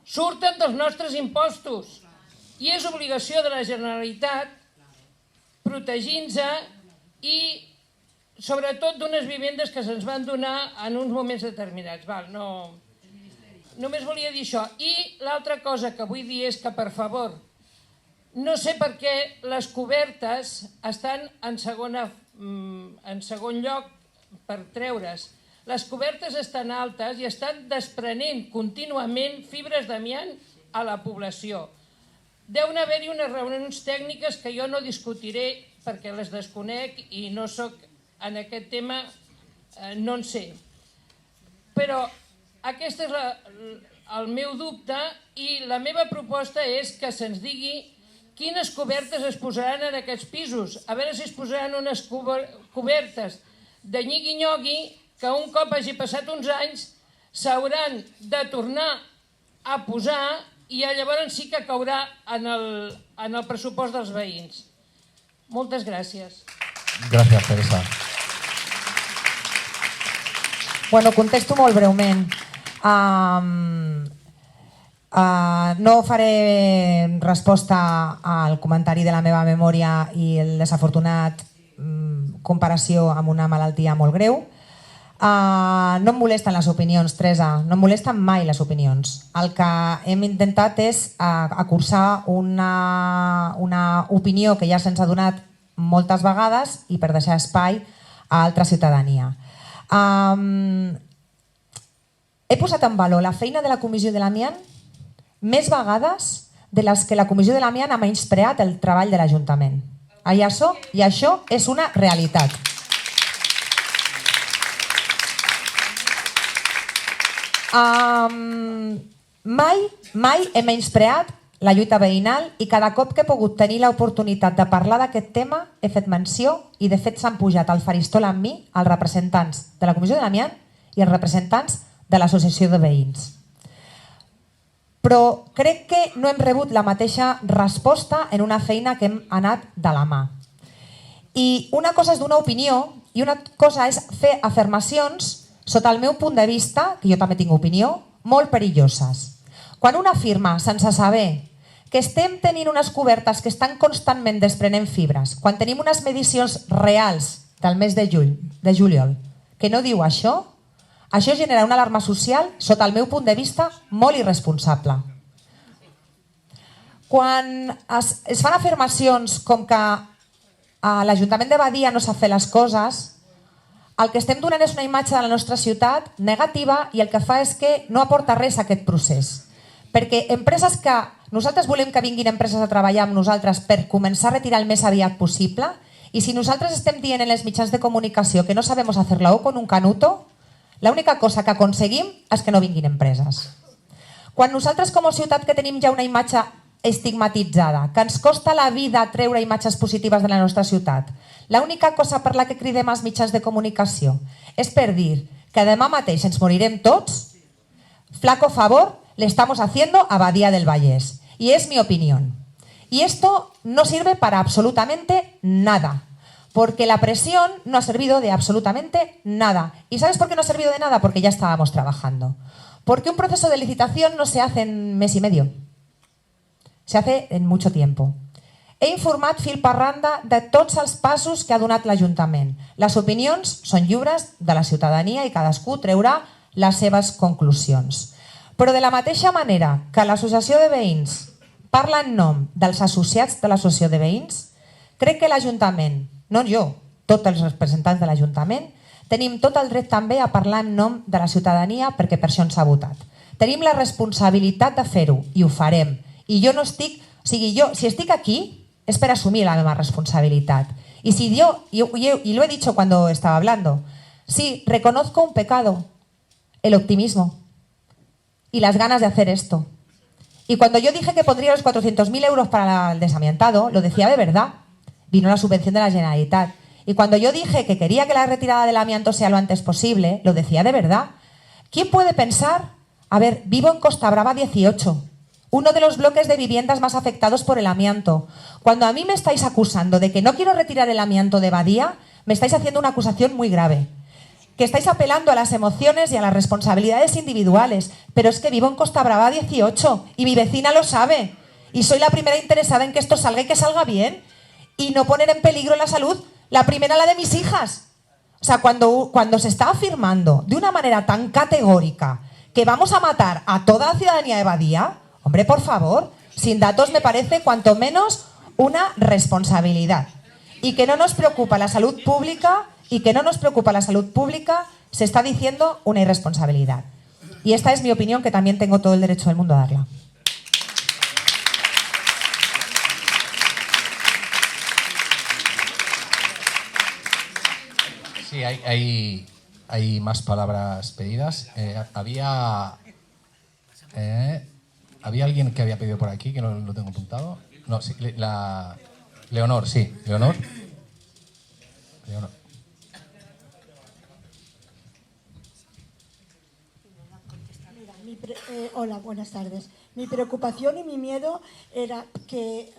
surten dels nostres impostos i és obligació de la Generalitat protegir-nos i sobretot d'unes vivendes que se'ns van donar en uns moments determinats. Només volia dir això. I l'altra cosa que vull dir és que, per favor, no sé per què les cobertes estan en segon lloc per treure's. Les cobertes estan altes i estan desprenent contínuament fibres d'amiant a la població. Deuen haver-hi unes reunions tècniques que jo no discutiré perquè les desconec i no soc en aquest tema, no en sé. Però aquest és el meu dubte i la meva proposta és que se'ns digui quines cobertes es posaran en aquests pisos. A veure si es posaran unes cobertes de nyigui-nyogui que un cop hagi passat uns anys s'hauran de tornar a posar i llavors sí que caurà en el pressupost dels veïns. Moltes gràcies. Gràcies, Teresa. Bueno, contesto molt breument. No faré resposta al comentari de la meva memòria i el desafortunat comparació amb una malaltia molt greu. No em molesten les opinions, Teresa, no em molesten mai les opinions. El que hem intentat és acurçar una opinió que ja se'ns ha donat moltes vegades i per deixar espai a altra ciutadania. He posat en valor la feina de la Comissió de l'Amiant més vegades de les que la Comissió de l'Amiant ha menyspreat el treball de l'Ajuntament. I això és una realitat. Mai he menyspreat la lluita veïnal i cada cop que he pogut tenir l'oportunitat de parlar d'aquest tema he fet menció i de fet s'han pujat al faristol amb mi els representants de la Comissió de l'Amiant i els representants de l'Associació de Veïns. Però crec que no hem rebut la mateixa resposta en una feina que hem anat de la mà. I una cosa és donar opinió i una cosa és fer afirmacions sota el meu punt de vista, que jo també tinc opinió, molt perilloses. Quan una afirma sense saber que estem tenint unes cobertes que estan constantment desprenent fibres, quan tenim unes medicions reals del mes de juliol, que no diu això genera una alarma social, sota el meu punt de vista, molt irresponsable. Quan es fan afirmacions com que a l'Ajuntament de Badia no s'ha fet les coses, el que estem donant és una imatge de la nostra ciutat negativa i el que fa és que no aporta res a aquest procés. Perquè empreses que nosaltres volem que vinguin empreses a treballar amb nosaltres per començar a retirar el més aviat possible i si nosaltres estem dient en els mitjans de comunicació que no sabemos hacerla o con un canuto, l'única cosa que aconseguim és que no vinguin empreses. Quan nosaltres com a ciutat que tenim ja una imatge estigmatitzada, que ens costa la vida treure imatges positives de la nostra ciutat, l'única cosa per la que cridem als mitjans de comunicació és per dir que demà mateix ens morirem tots, flaco favor le estamos haciendo a Badia del Vallès. Y es mi opinión. Y esto no sirve para absolutamente nada. Porque la presión no ha servido de absolutamente nada. ¿Y sabes por qué no ha servido de nada? Porque ya estábamos trabajando. Porque un proceso de licitación no se hace en mes y medio. Se hace en mucho tiempo. He informat fil per randa de tots els passos que ha donat l'Ajuntament. Les opinions són lliures de la ciutadania i cadascú treurà les seves conclusions. Però de la mateixa manera que l'Associació de Veïns parla en nom dels associats de l'Associació de Veïns, crec que l'Ajuntament no jo, tots els representants de l'Ajuntament, tenim tot el dret també a parlar en nom de la ciutadania perquè per això ens ha votat. Tenim la responsabilitat de fer-ho i ho farem. I jo no estic... O sigui, jo, si estic aquí, es per assumir la meva responsabilitat. Y si yo, y lo he dicho cuando estaba hablando, sí, reconozco un pecado, el optimismo y las ganas de hacer esto. Y cuando yo dije que pondría los 400.000 euros para el desamiantado, lo decía de verdad. Vino la subvención de la Generalitat. Y cuando yo dije que quería que la retirada del amianto sea lo antes posible, lo decía de verdad. ¿Quién puede pensar? A ver, vivo en Costa Brava 18, uno de los bloques de viviendas más afectados por el amianto. Cuando a mí me estáis acusando de que no quiero retirar el amianto de Badía, me estáis haciendo una acusación muy grave. Que estáis apelando a las emociones y a las responsabilidades individuales. Pero es que vivo en Costa Brava 18 y mi vecina lo sabe. Y soy la primera interesada en que esto salga y que salga bien. Y no poner en peligro la salud, la primera la de mis hijas. O sea, cuando se está afirmando de una manera tan categórica que vamos a matar a toda la ciudadanía de Badía, hombre, por favor, sin datos me parece cuanto menos una responsabilidad. Y que no nos preocupa la salud pública, se está diciendo una irresponsabilidad. Y esta es mi opinión, que también tengo todo el derecho del mundo a darla. Sí, hay más palabras pedidas. Había alguien que había pedido por aquí, que no lo tengo apuntado. No, sí, Leonor, sí. Leonor. Hola, buenas tardes. Mi preocupación y mi miedo era que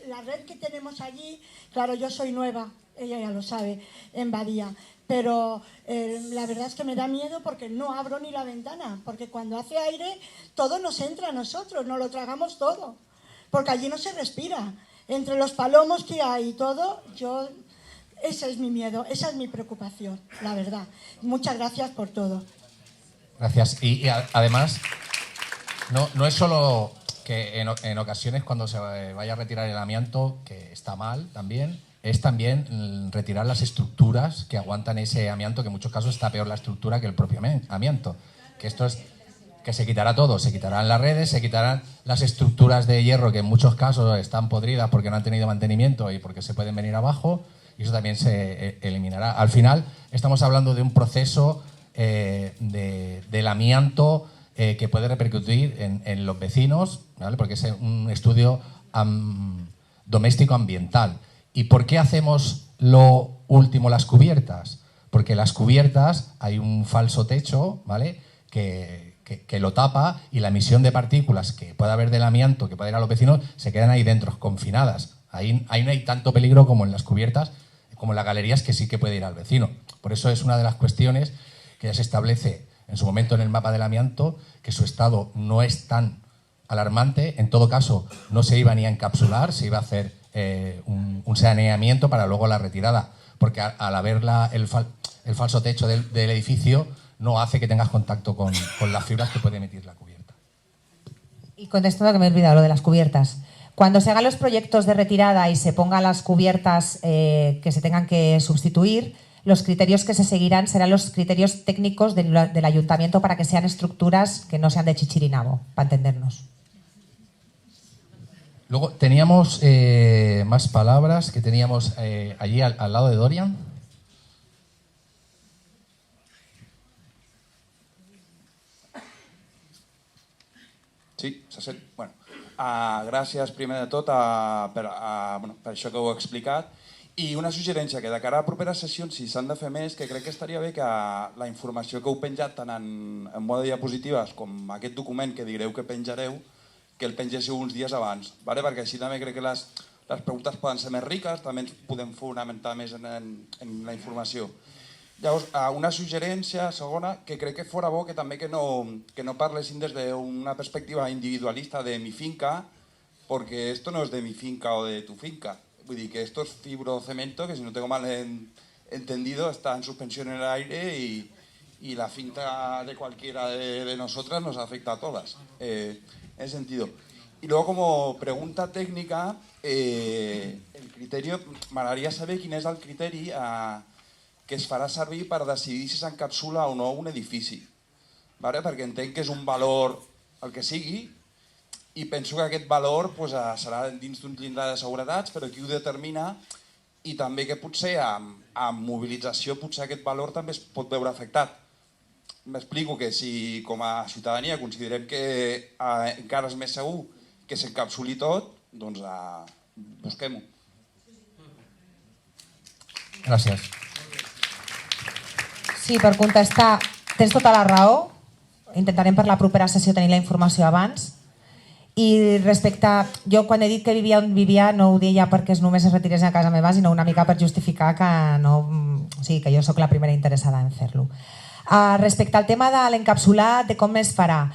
la red que tenemos allí, claro, yo soy nueva, ella ya lo sabe, en Badía, pero la verdad es que me da miedo porque no abro ni la ventana, porque cuando hace aire todo nos entra a nosotros, nos lo tragamos todo, porque allí no se respira. Entre los palomos que hay y todo, ese es mi miedo, esa es mi preocupación, la verdad. Muchas gracias por todo. Gracias. Y además, no es solo que en ocasiones cuando se vaya a retirar el amianto, que está mal también, es también retirar las estructuras que aguantan ese amianto, que en muchos casos está peor la estructura que el propio amianto. Que esto es que se quitará todo, se quitarán las redes, se quitarán las estructuras de hierro que en muchos casos están podridas porque no han tenido mantenimiento y porque se pueden venir abajo, y eso también se eliminará. Al final estamos hablando de un proceso del amianto que puede repercutir en los vecinos, ¿vale? Porque es un estudio doméstico ambiental. ¿Y por qué hacemos lo último, las cubiertas? Porque las cubiertas hay un falso techo, ¿vale? que lo tapa, y la emisión de partículas que pueda haber del amianto, que pueda ir a los vecinos, se quedan ahí dentro, confinadas. Ahí no hay tanto peligro como en las cubiertas, como en las galerías, que sí que puede ir al vecino. Por eso es una de las cuestiones que ya se establece en su momento en el mapa del amianto, que su estado no es tan alarmante. En todo caso, no se iba ni a encapsular, se iba a hacer un saneamiento para luego la retirada, porque al haber el falso techo del edificio no hace que tengas contacto con las fibras que puede emitir la cubierta. Y contestando, que me he olvidado lo de las cubiertas. Cuando se hagan los proyectos de retirada y se pongan las cubiertas que se tengan que sustituir, los criterios que se seguirán serán los criterios técnicos del ayuntamiento para que sean estructuras que no sean de chichirinabo, para entendernos. Luego teníamos más palabras que teníamos allí al lado de Dorian. Sí, se sent. Bueno, gràcies primer de tot per això que heu explicat, i una suggerència, que de cara a properes sessions, si s'han de fer més, que crec que estaria bé que la informació que heu penjat tant en mode diapositives com aquest document que direu que penjareu, que el pengéssiu uns dies abans, perquè així també crec que les preguntes poden ser més riques, també ens podem fonamentar més en la informació. Llavors, una suggerència segona, que crec que fora bo que també que no parlessin des d'una perspectiva individualista de mi finca, porque esto no es de mi finca o de tu finca. Vull dir que esto es fibrocemento, que si no tengo mal entendido está en suspensión en el aire y la finca de cualquiera de nosotras nos afecta a todas, en ese sentido. Y luego, como pregunta técnica, el criterio, m'agradaria saber quin és el criteri que es farà servir per decidir si s'encapsula o no un edifici. Perquè entenc que és un valor el que sigui i penso que aquest valor serà dins d'un llindar de seguretats, però qui ho determina, i també que potser amb mobilització potser aquest valor també es pot veure afectat. M'explico que si com a ciutadania considerem que encara és més segur que s'encapsuli tot, doncs busquem-ho. Gràcies. Sí, per contestar, tens tota la raó. Intentarem per la propera sessió tenir la informació abans. I respecte, jo quan he dit que vivia on vivia no ho deia perquè només es retirés a casa meva, sinó una mica per justificar que que jo sóc la primera interessada en fer-lo. Respecte al tema de l'encapsulat, de com es farà,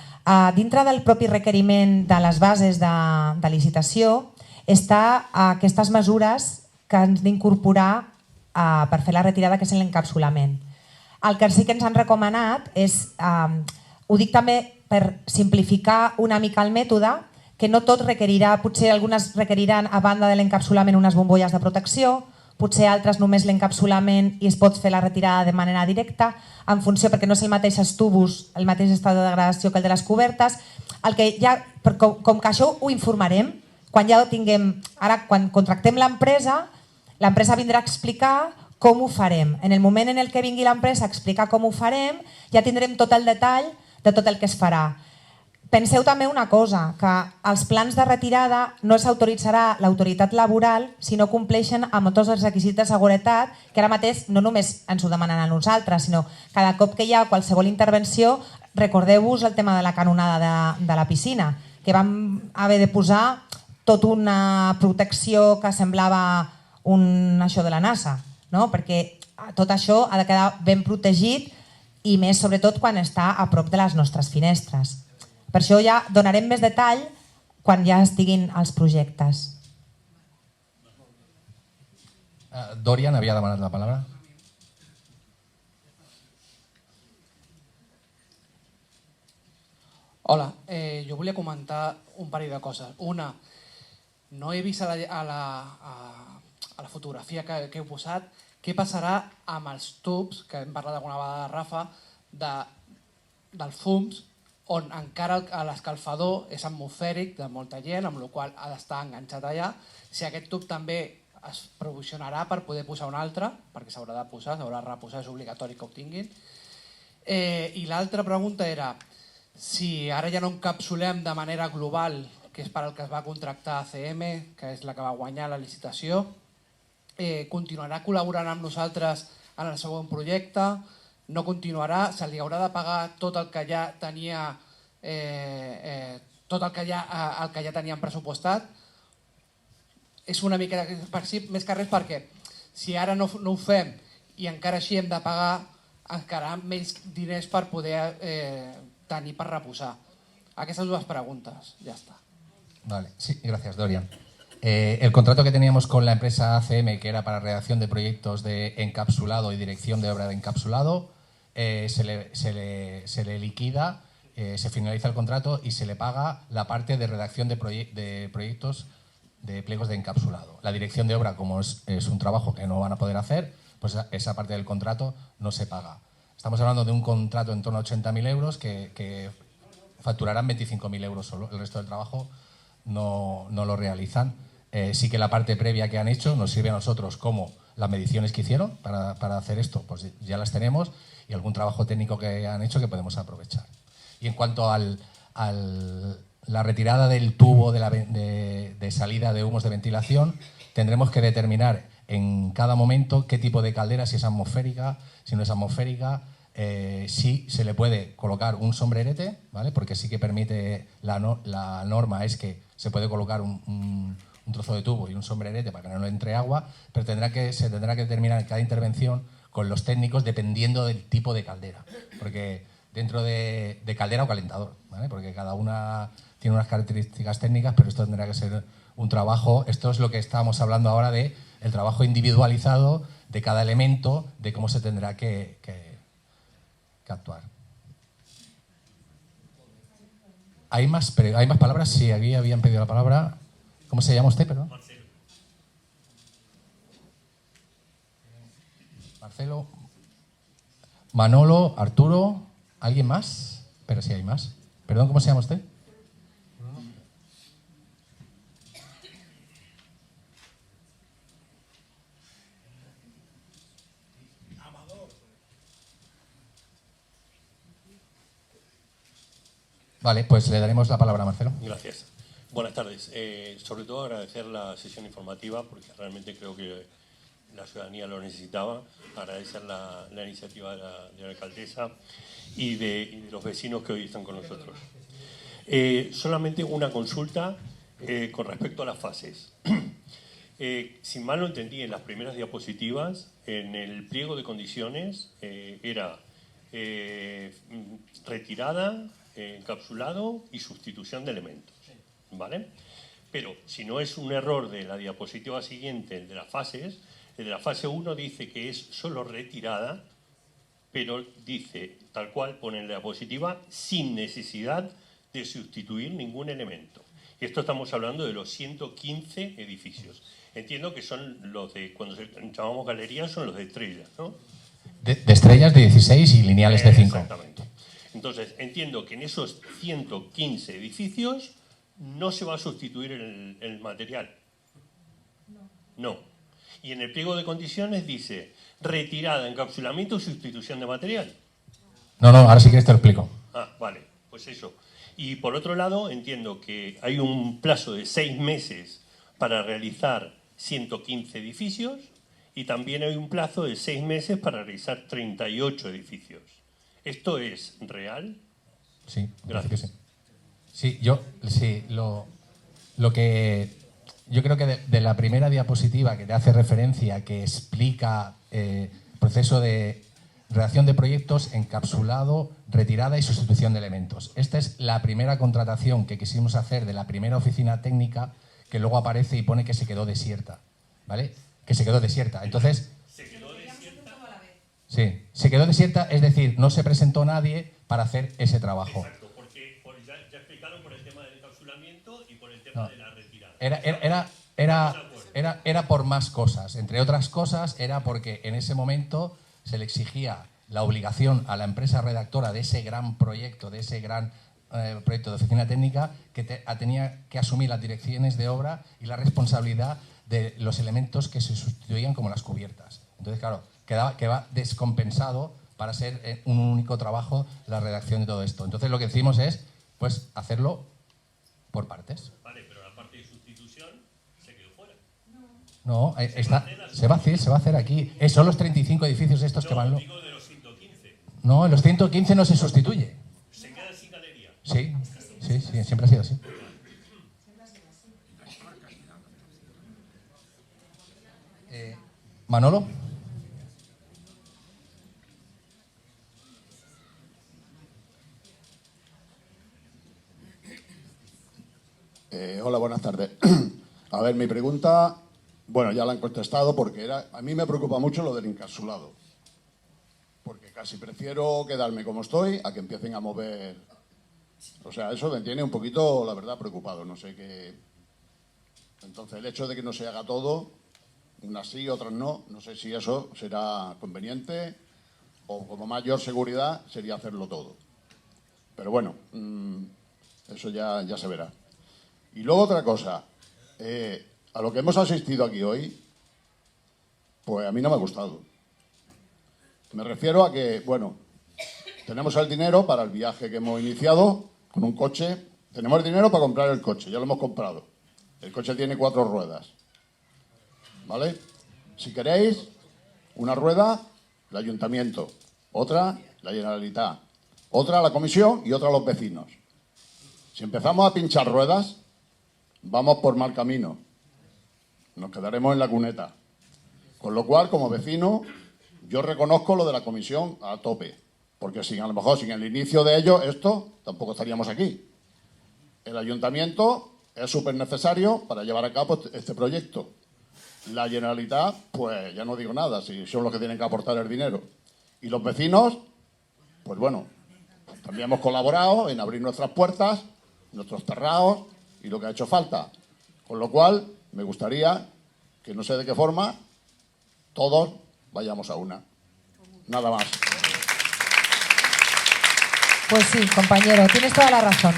dintre del propi requeriment de les bases de licitació està aquestes mesures que han d'incorporar per fer la retirada, que és l'encapsulament. El que sí que ens han recomanat és, ho dic també per simplificar una mica el mètode, que no tot requerirà, potser algunes requeriran a banda de l'encapsulament unes bombolles de protecció, potser altres només l'encapsulament i es pot fer la retirada de manera directa, en funció, perquè no és el mateix els tubos, el mateix estat de degradació que el de les cobertes. Com que això ho informarem, quan ja ho tinguem, ara quan contractem l'empresa vindrà a explicar com ho farem. En el moment en el que vingui l'empresa a explicar com ho farem, ja tindrem tot el detall de tot el que es farà. Penseu també una cosa, que els plans de retirada no s'autoritzarà l'autoritat laboral si no compleixen amb tots els requisits de seguretat, que ara mateix no només ens ho demanen a nosaltres, sinó cada cop que hi ha qualsevol intervenció, recordeu-vos el tema de la canonada de la piscina, que vam haver de posar tota una protecció que semblava això de la NASA, perquè tot això ha de quedar ben protegit i més sobretot quan està a prop de les nostres finestres. Per això ja donarem més detall quan ja estiguin els projectes. Dorian havia demanat la paraula. Hola, jo volia comentar un parell de coses. Una, no he vist a la fotografia que heu posat què passarà amb els tubs, que hem parlat alguna vegada, Rafa, dels fums, on encara l'escalfador és atmosfèric de molta gent, amb la qual ha d'estar enganxat allà. Si aquest tub també es provisionarà per poder posar un altre, perquè s'haurà de posar, s'haurà de reposar, és obligatori que ho tinguin. I l'altra pregunta era, si ara ja no encapsulem de manera global, que és per al que es va contractar ACM, que és la que va guanyar la licitació, continuarà col·laborant amb nosaltres en el segon projecte? No continuarà? Se li haurà de pagar tot el que ja tenia tenien pressupostat? És una mica més que res perquè si ara no ho fem i encara així hem de pagar encara menys diners per poder tenir per reposar. Aquestes dues preguntes, ya está. Vale, sí, gracias, Dorian. El contrato que teníamos con la empresa ACM, que era para redacción de proyectos de encapsulado y dirección de obra de encapsulado, se le liquida, se finaliza el contrato y se le paga la parte de redacción de proyectos de pliegos de encapsulado. La dirección de obra, como es un trabajo que no van a poder hacer, pues esa parte del contrato no se paga. Estamos hablando de un contrato en torno a 80.000 euros que facturarán 25.000 euros solo. El resto del trabajo no lo realizan. Sí que la parte previa que han hecho nos sirve a nosotros como las mediciones que hicieron para hacer esto, pues ya las tenemos, y algún trabajo técnico que han hecho que podemos aprovechar. Y en cuanto a la retirada del tubo de salida de humos de ventilación, tendremos que determinar en cada momento qué tipo de caldera, si es atmosférica, si no es atmosférica, si se le puede colocar un sombrerete, ¿vale? Porque sí que permite, la norma es que se puede colocar un trozo de tubo y un sombrerete para que no le entre agua, pero se tendrá que determinar en cada intervención con los técnicos dependiendo del tipo de caldera, porque dentro de caldera o calentador, ¿vale? Porque cada una tiene unas características técnicas, pero esto tendrá que ser un trabajo, esto es lo que estábamos hablando ahora de el trabajo individualizado de cada elemento, de cómo se tendrá que actuar. ¿Hay más palabras? Sí, aquí habían pedido la palabra. ¿Cómo se llama usted, perdón? Marcelo. Manolo, Arturo, ¿alguien más? Pero sí hay más. Perdón, ¿cómo se llama usted? Vale, pues le daremos la palabra a Marcelo. Gracias. Buenas tardes. Sobre todo agradecer la sesión informativa porque realmente creo que la ciudadanía lo necesitaba. Agradecer la iniciativa de la alcaldesa y de los vecinos que hoy están con nosotros. Solamente una consulta con respecto a las fases. Si mal no entendí, en las primeras diapositivas, en el pliego de condiciones era retirada, encapsulado y sustitución de elementos, ¿vale? Pero si no es un error de la diapositiva siguiente, el de las fases, el de la fase 1 dice que es solo retirada, pero dice, tal cual pone en la diapositiva, sin necesidad de sustituir ningún elemento. Y esto estamos hablando de los 115 edificios. Entiendo que son los de, cuando llamamos galerías, son los de estrellas, ¿no? De estrellas de 16 y lineales de 5. Exactamente. Entonces, entiendo que en esos 115 edificios no se va a sustituir el material. No. Y en el pliego de condiciones dice retirada, encapsulamiento y sustitución de material. No, ahora sí que te lo explico. Ah, vale, pues eso. Y por otro lado, entiendo que hay un plazo de 6 meses para realizar 115 edificios y también hay un plazo de 6 meses para realizar 38 edificios. ¿Esto es real? Sí, gracias. Que sí. Lo que yo creo que de la primera diapositiva que te hace referencia, que explica proceso de redacción de proyectos, encapsulado, retirada y sustitución de elementos. Esta es la primera contratación que quisimos hacer de la primera oficina técnica, que luego aparece y pone que se quedó desierta, ¿vale? Que se quedó desierta. Entonces, sí, se quedó desierta, es decir, no se presentó nadie para hacer ese trabajo. Exacto, porque ya explicaron por el tema del encapsulamiento y por el tema de la retirada. Era por más cosas. Entre otras cosas, era porque en ese momento se le exigía la obligación a la empresa redactora de ese gran proyecto, de ese gran proyecto de oficina técnica, que tenía que asumir las direcciones de obra y la responsabilidad de los elementos que se sustituían como las cubiertas. Entonces, claro, quedaba descompensado para ser un único trabajo la redacción de todo esto. Entonces, lo que decimos es, pues, hacerlo por partes. Vale, pero la parte de sustitución se quedó fuera. No, se va a hacer aquí. Son los 35 edificios estos que van... Digo de los 115. No, en los 115 no se sustituye. ¿Se quedan sin galería? Sí, siempre ha sido así. Manolo. Hola, buenas tardes. A ver, mi pregunta, bueno, ya la han contestado porque a mí me preocupa mucho lo del encapsulado. Porque casi prefiero quedarme como estoy a que empiecen a mover. O sea, eso me tiene un poquito, la verdad, preocupado. No sé qué. Entonces, el hecho de que no se haga todo, unas sí, otras no sé si eso será conveniente o como mayor seguridad sería hacerlo todo. Pero bueno, eso ya se verá. Y luego otra cosa, a lo que hemos asistido aquí hoy, pues a mí no me ha gustado. Me refiero a que, bueno, tenemos el dinero para el viaje que hemos iniciado con un coche. Tenemos el dinero para comprar el coche, ya lo hemos comprado. El coche tiene 4 ruedas. ¿Vale? Si queréis, una rueda, el ayuntamiento, otra, la Generalitat, otra, la comisión y otra, los vecinos. Si empezamos a pinchar ruedas, vamos por mal camino. Nos quedaremos en la cuneta. Con lo cual, como vecino, yo reconozco lo de la comisión a tope. Porque a lo mejor sin el inicio de ello, esto, tampoco estaríamos aquí. El ayuntamiento es súper necesario para llevar a cabo este proyecto. La Generalitat, pues ya no digo nada, si son los que tienen que aportar el dinero. Y los vecinos, pues bueno, también hemos colaborado en abrir nuestras puertas nuestros terrados y lo que ha hecho falta. Con lo cual, me gustaría que no sé de qué forma todos vayamos a una. Nada más. Pues sí, compañero, tienes toda la razón.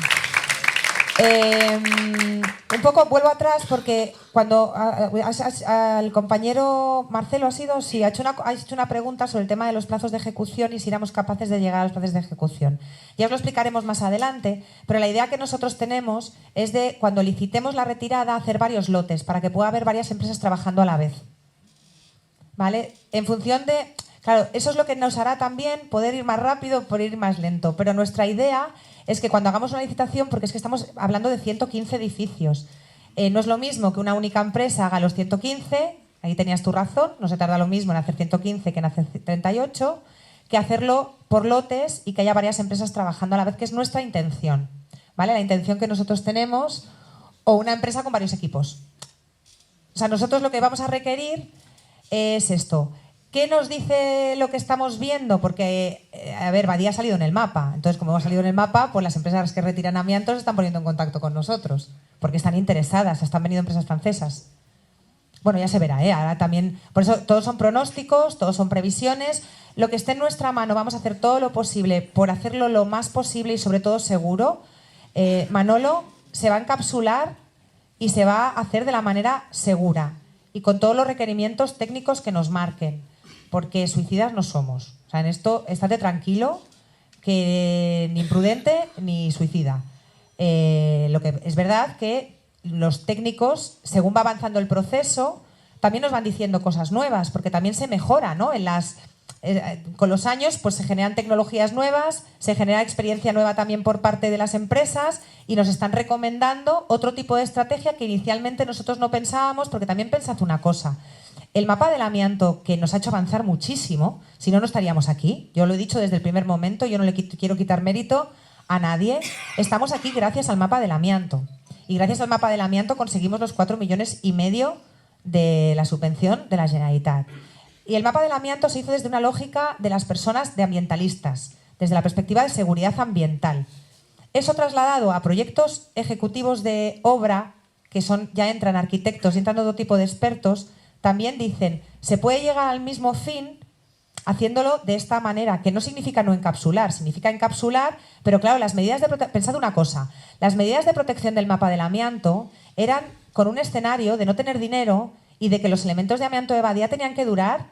Un poco vuelvo atrás porque cuando al compañero Marcelo ha hecho una pregunta sobre el tema de los plazos de ejecución y si éramos capaces de llegar a los plazos de ejecución. Ya os lo explicaremos más adelante, pero la idea que nosotros tenemos es de cuando licitemos la retirada hacer varios lotes para que pueda haber varias empresas trabajando a la vez. ¿Vale? En función de... Claro, eso es lo que nos hará también poder ir más rápido, poder ir más lento, pero nuestra idea es que cuando hagamos una licitación, porque es que estamos hablando de 115 edificios, no es lo mismo que una única empresa haga los 115, ahí tenías tu razón, no se tarda lo mismo en hacer 115 que en hacer 38, que hacerlo por lotes y que haya varias empresas trabajando a la vez, que es nuestra intención, ¿vale? La intención que nosotros tenemos, o una empresa con varios equipos. O sea, nosotros lo que vamos a requerir es esto. ¿Qué nos dice lo que estamos viendo? Porque, a ver, Badía ha salido en el mapa. Entonces, como hemos salido en el mapa, pues las empresas que retiran amianto se están poniendo en contacto con nosotros, porque están interesadas, están venido empresas francesas. Bueno, ya se verá, ¿eh? Ahora también, por eso todos son pronósticos, todos son previsiones. Lo que esté en nuestra mano, vamos a hacer todo lo posible por hacerlo lo más posible y sobre todo seguro. Manolo se va a encapsular y se va a hacer de la manera segura y con todos los requerimientos técnicos que nos marquen. Porque suicidas no somos. O sea, en esto, estate tranquilo, que ni imprudente ni suicida. Lo que es verdad que los técnicos, según va avanzando el proceso, también nos van diciendo cosas nuevas, porque también se mejora, ¿no? Con los años pues se generan tecnologías nuevas, se genera experiencia nueva también por parte de las empresas y nos están recomendando otro tipo de estrategia que inicialmente nosotros no pensábamos, porque también pensad una cosa. El mapa del amianto, que nos ha hecho avanzar muchísimo, si no, no estaríamos aquí. Yo lo he dicho desde el primer momento, yo no le quiero quitar mérito a nadie. Estamos aquí gracias al mapa del amianto. Y gracias al mapa del amianto conseguimos los 4,5 millones de la subvención de la Generalitat. Y el mapa del amianto se hizo desde una lógica de las personas de ambientalistas, desde la perspectiva de seguridad ambiental. Eso trasladado a proyectos ejecutivos de obra, que ya entran arquitectos y entran otro tipo de expertos, también dicen, se puede llegar al mismo fin haciéndolo de esta manera, que no significa no encapsular, significa encapsular, pero claro, las medidas de protección, pensad una cosa, las medidas de protección del mapa del amianto eran con un escenario de no tener dinero y de que los elementos de amianto de Badía tenían que durar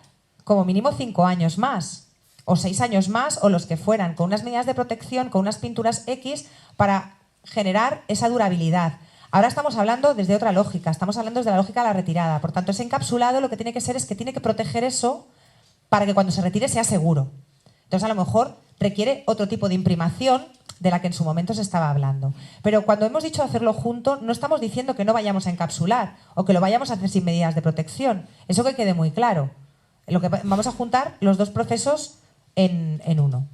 como mínimo 5 años más, o 6 años más, o los que fueran, con unas medidas de protección, con unas pinturas X para generar esa durabilidad. Ahora estamos hablando desde otra lógica, estamos hablando desde la lógica de la retirada. Por tanto, ese encapsulado lo que tiene que ser es que tiene que proteger eso para que cuando se retire sea seguro. Entonces, a lo mejor requiere otro tipo de imprimación de la que en su momento se estaba hablando. Pero cuando hemos dicho hacerlo junto, no estamos diciendo que no vayamos a encapsular o que lo vayamos a hacer sin medidas de protección. Eso que quede muy claro. Lo que vamos a juntar los dos procesos en uno.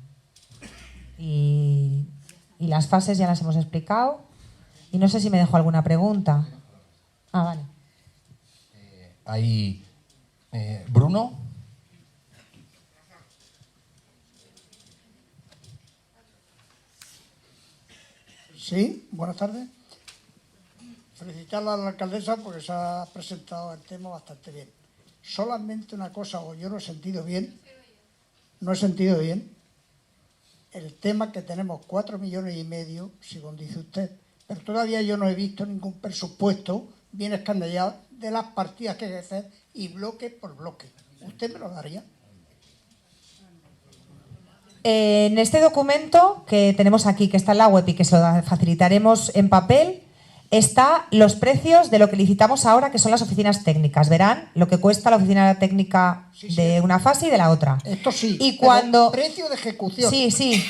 Y las fases ya las hemos explicado. Y no sé si me dejo alguna pregunta. Vale. Ahí, Bruno. Sí, buenas tardes. Felicitarla a la alcaldesa porque se ha presentado el tema bastante bien. Solamente una cosa, o yo no he sentido bien, el tema que tenemos 4,5 millones, según dice usted, pero todavía yo no he visto ningún presupuesto bien escandallado de las partidas que hay que hacer y bloque por bloque. ¿Usted me lo daría? En este documento que tenemos aquí, que está en la web y que se lo facilitaremos en papel, está los precios de lo que licitamos ahora, que son las oficinas técnicas. Verán lo que cuesta la oficina técnica de una fase y de la otra. Esto sí, y cuando precio de ejecución. Sí.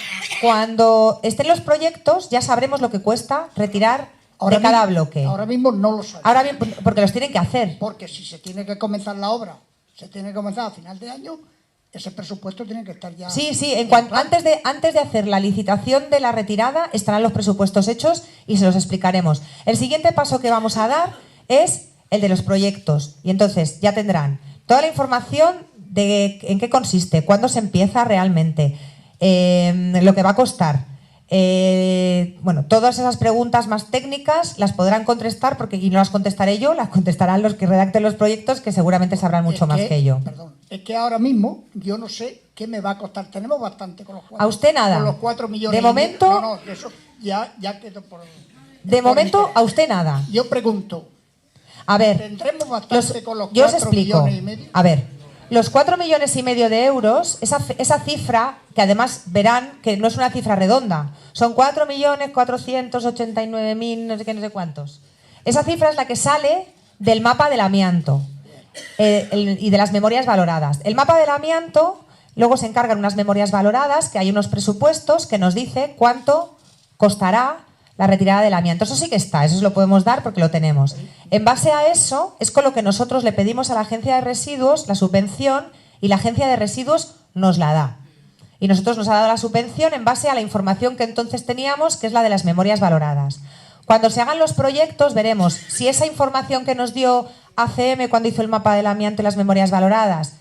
Cuando estén los proyectos ya sabremos lo que cuesta retirar de cada bloque. Ahora mismo no lo sabemos. Ahora bien, porque los tienen que hacer. Porque si se tiene que comenzar la obra, se tiene que comenzar a final de año, ese presupuesto tiene que estar ya... Sí, antes de hacer la licitación de la retirada estarán los presupuestos hechos y se los explicaremos. El siguiente paso que vamos a dar es el de los proyectos. Y entonces ya tendrán toda la información de en qué consiste, cuándo se empieza realmente, lo que va a costar, Bueno, todas esas preguntas más técnicas las podrán contestar, y no las contestaré yo, las contestarán los que redacten los proyectos, que seguramente sabrán mucho más que yo. Perdón, es que ahora mismo yo no sé qué me va a costar. Tenemos bastante con los 4. ¿A usted nada? Con los 4 millones. De momento... No, eso ya quedó por... De momento, a usted nada. Yo pregunto. A ver, ¿Tendremos bastante con los 4 yo os explico. millones y medio? A ver, los 4,5 millones de euros, esa cifra, que además verán que no es una cifra redonda, son 4.489.000, no sé qué, no sé cuántos. Esa cifra es la que sale del mapa del amianto y de las memorias valoradas. El mapa del amianto, luego se encargan unas memorias valoradas, que hay unos presupuestos que nos dice cuánto costará la retirada del amianto. Eso sí que está, eso se lo podemos dar porque lo tenemos. En base a eso es con lo que nosotros le pedimos a la agencia de residuos la subvención, y la agencia de residuos nos la da. Y nosotros nos ha dado la subvención en base a la información que entonces teníamos, que es la de las memorias valoradas. Cuando se hagan los proyectos veremos si esa información que nos dio ACM cuando hizo el mapa del amianto y las memorias valoradas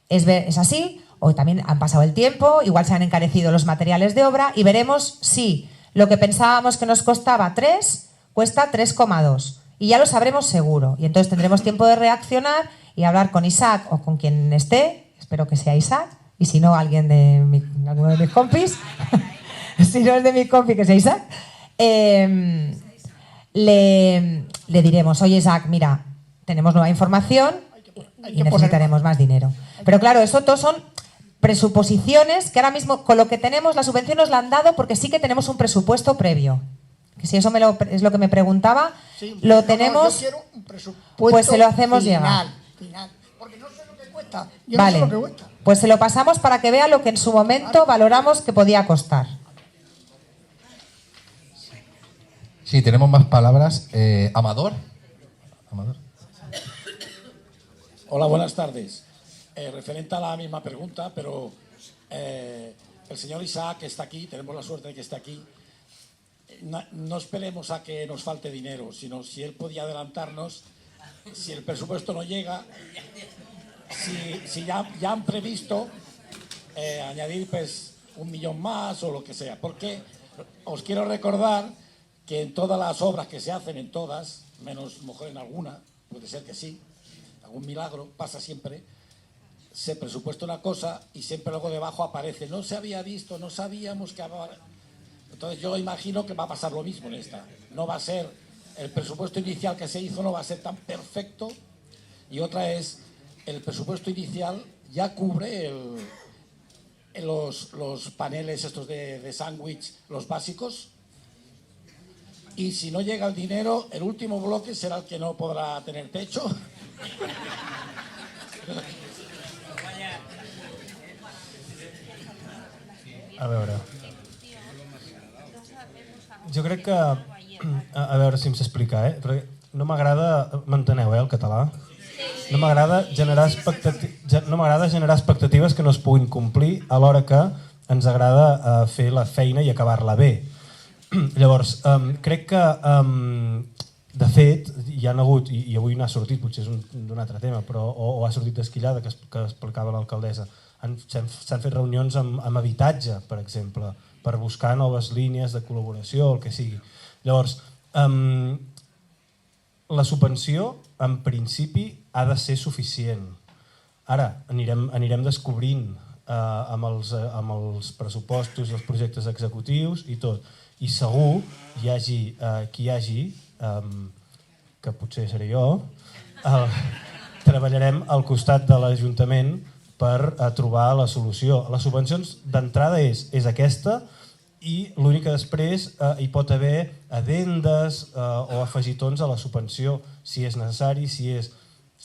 es así, o también han pasado el tiempo, igual se han encarecido los materiales de obra, y veremos si lo que pensábamos que nos costaba 3, cuesta 3,2. Y ya lo sabremos seguro. Y entonces tendremos tiempo de reaccionar y hablar con Isaac o con quien esté, espero que sea Isaac, y si no, alguno de mis compis, si no es de mis compis, que sea Isaac, le diremos, oye Isaac, mira, tenemos nueva información y necesitaremos más dinero. Pero claro, eso todos son presuposiciones que ahora mismo con lo que tenemos, la subvención nos la han dado porque sí que tenemos un presupuesto previo. Que si eso es lo que me preguntaba, sí, lo tenemos, yo quiero un presupuesto, pues se lo hacemos llegar. Porque no sé lo que cuesta. Vale, no sé lo que cuesta. Pues se lo pasamos para que vea lo que en su momento valoramos que podía costar. Sí, tenemos más palabras. Amador. Hola, buenas tardes. Referente a la misma pregunta, pero el señor Isaac está aquí, tenemos la suerte de que esté aquí. No esperemos a que nos falte dinero, sino si él podía adelantarnos, si el presupuesto no llega, si ya han previsto añadir pues 1 millón más o lo que sea. Porque os quiero recordar que en todas las obras que se hacen, en todas, menos mejor en alguna, puede ser que sí, algún milagro, pasa siempre, se presupuesta una cosa y siempre luego debajo aparece, no se había visto, no sabíamos que había... Entonces yo imagino que va a pasar lo mismo en esta. No va a ser, el presupuesto inicial que se hizo no va a ser tan perfecto, y otra es, el presupuesto inicial ya cubre los paneles estos de sándwich, los básicos, y si no llega el dinero, el último bloque será el que no podrá tener techo. A veure, jo crec que, a veure si em s'explica, perquè no m'agrada, m'enteneu, el català? No m'agrada generar expectatives que no es puguin complir alhora que ens agrada fer la feina i acabar-la bé. Llavors, crec que, de fet, hi ha hagut, i avui n'ha sortit, potser és d'un altre tema, però o ha sortit d'esquillada, que explicava l'alcaldessa, s'han fet reunions amb habitatge, per exemple, per buscar noves línies de col·laboració, el que sigui. Llavors, la subvenció, en principi, ha de ser suficient. Ara, anirem descobrint amb els pressupostos, els projectes executius i tot. I segur, hi hagi qui hi hagi, que potser seré jo, treballarem al costat de l'Ajuntament per trobar la solució. Les subvencions d'entrada és aquesta, i l'únic que després hi pot haver addendes o afegitons a la subvenció, si és necessari, si és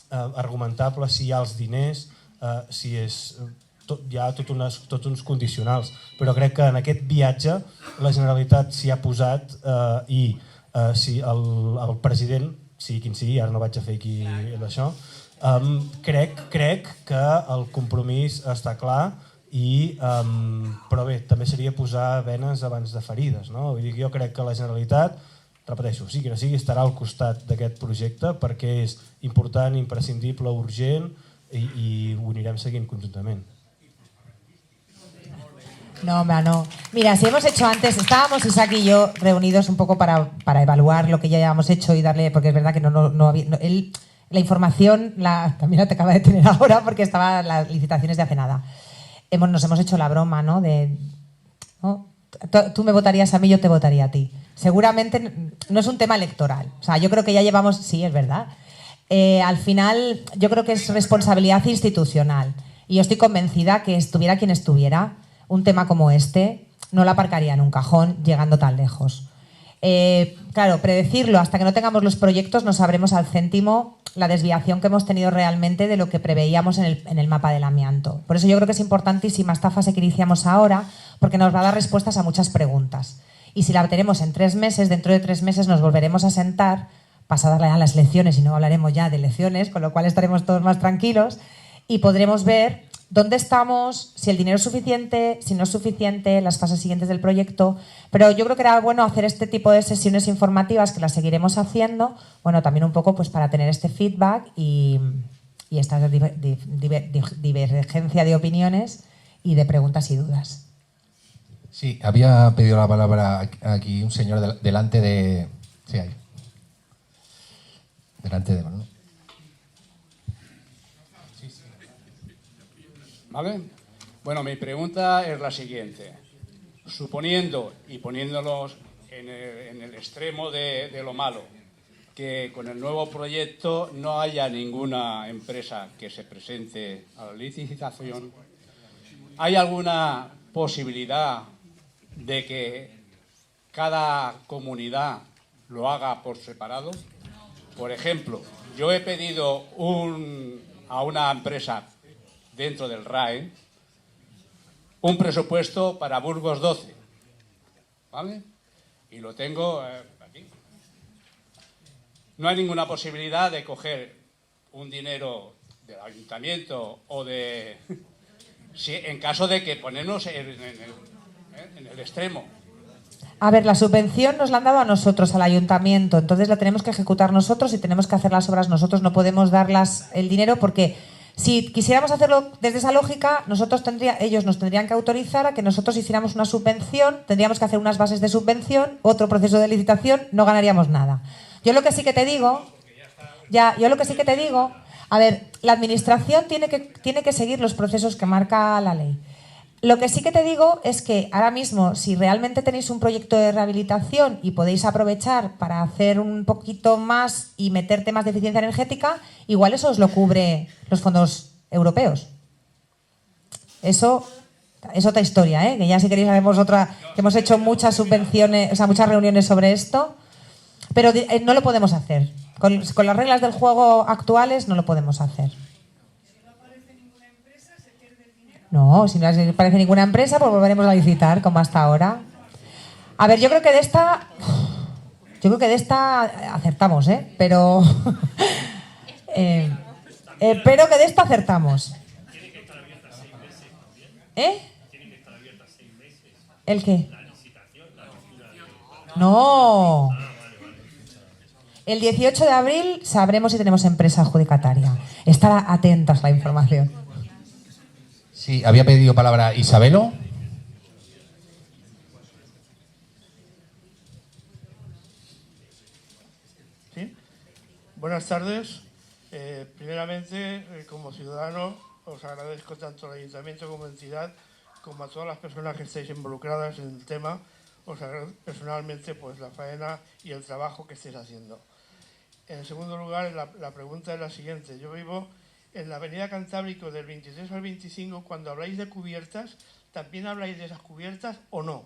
argumentable, si hi ha els diners, si hi ha tots uns condicionals. Però crec que en aquest viatge la Generalitat s'hi ha posat i si el president, sigui quin sigui, ara no vaig a fer aquí d'això, crec que el compromís està clar, però bé, també seria posar venes abans de ferides. Jo crec que la Generalitat, repeteixo, sigui que no sigui, estarà al costat d'aquest projecte perquè és important, imprescindible, urgent i ho anirem seguint conjuntament. No, hombre, no. Mira, si hemos hecho antes, estábamos Isaac y yo reunidos un poco para evaluar lo que ya habíamos hecho y darle, porque es verdad que no había... la información también la te acaba de tener ahora porque estaban las licitaciones de hace nada. Nos hemos hecho la broma, ¿no? ¿no? Tú me votarías a mí, yo te votaría a ti. Seguramente no es un tema electoral. O sea, yo creo que ya llevamos... Sí, es verdad. Al final, yo creo que es responsabilidad institucional. Y yo estoy convencida que estuviera quien estuviera, un tema como este no lo aparcaría en un cajón llegando tan lejos. Claro, predecirlo hasta que no tengamos los proyectos no sabremos al céntimo la desviación que hemos tenido realmente de lo que preveíamos en el mapa del amianto. Por eso yo creo que es importantísima esta fase que iniciamos ahora, porque nos va a dar respuestas a muchas preguntas. Y si la tenemos en 3 meses, dentro de 3 meses nos volveremos a sentar, pasadas ya las elecciones, y no hablaremos ya de elecciones, con lo cual estaremos todos más tranquilos, y podremos ver dónde estamos, si el dinero es suficiente, si no es suficiente, las fases siguientes del proyecto. Pero yo creo que era bueno hacer este tipo de sesiones informativas, que las seguiremos haciendo, bueno, también un poco pues para tener este feedback y esta divergencia de opiniones y de preguntas y dudas. Sí, había pedido la palabra aquí un señor delante de... Sí, ahí. Delante de... ¿no? ¿Vale? Bueno, mi pregunta es la siguiente. Suponiendo y poniéndolos en el extremo de lo malo, que con el nuevo proyecto no haya ninguna empresa que se presente a la licitación, ¿hay alguna posibilidad de que cada comunidad lo haga por separado? Por ejemplo, yo he pedido a una empresa dentro del RAE un presupuesto para Burgos 12, ¿vale? Y lo tengo aquí. No hay ninguna posibilidad de coger un dinero del ayuntamiento o de... Si, en caso de que ponernos en el extremo. A ver, la subvención nos la han dado a nosotros, al ayuntamiento, entonces la tenemos que ejecutar nosotros y tenemos que hacer las obras nosotros, no podemos darlas el dinero porque si quisiéramos hacerlo desde esa lógica, ellos nos tendrían que autorizar a que nosotros hiciéramos una subvención, tendríamos que hacer unas bases de subvención, otro proceso de licitación, no ganaríamos nada. Yo lo que sí que te digo, a ver, la administración tiene que seguir los procesos que marca la ley. Lo que sí que te digo es que ahora mismo, si realmente tenéis un proyecto de rehabilitación y podéis aprovechar para hacer un poquito más y meter temas de eficiencia energética, igual eso os lo cubre los fondos europeos. Eso es otra historia, ¿eh? Que ya si queréis sabemos otra, que hemos hecho muchas subvenciones, o sea, muchas reuniones sobre esto, pero no lo podemos hacer. Con las reglas del juego actuales no lo podemos hacer. No, si no aparece ninguna empresa, pues volveremos a licitar, como hasta ahora. A ver, yo creo que de esta acertamos, ¿eh? Pero pero que de esta acertamos. ¿Eh? ¿El qué? No. El 18 de abril sabremos si tenemos empresa adjudicataria. Estar atentas a la información. Sí, había pedido palabra Isabelo. ¿Sí? Buenas tardes. Primeramente, como ciudadano, os agradezco tanto al Ayuntamiento como entidad, como a todas las personas que estáis involucradas en el tema. Os agradezco personalmente pues, la faena y el trabajo que estáis haciendo. En segundo lugar, la pregunta es la siguiente. Yo vivo en la avenida Cantábrico del 23 al 25, cuando habláis de cubiertas, ¿también habláis de esas cubiertas o no?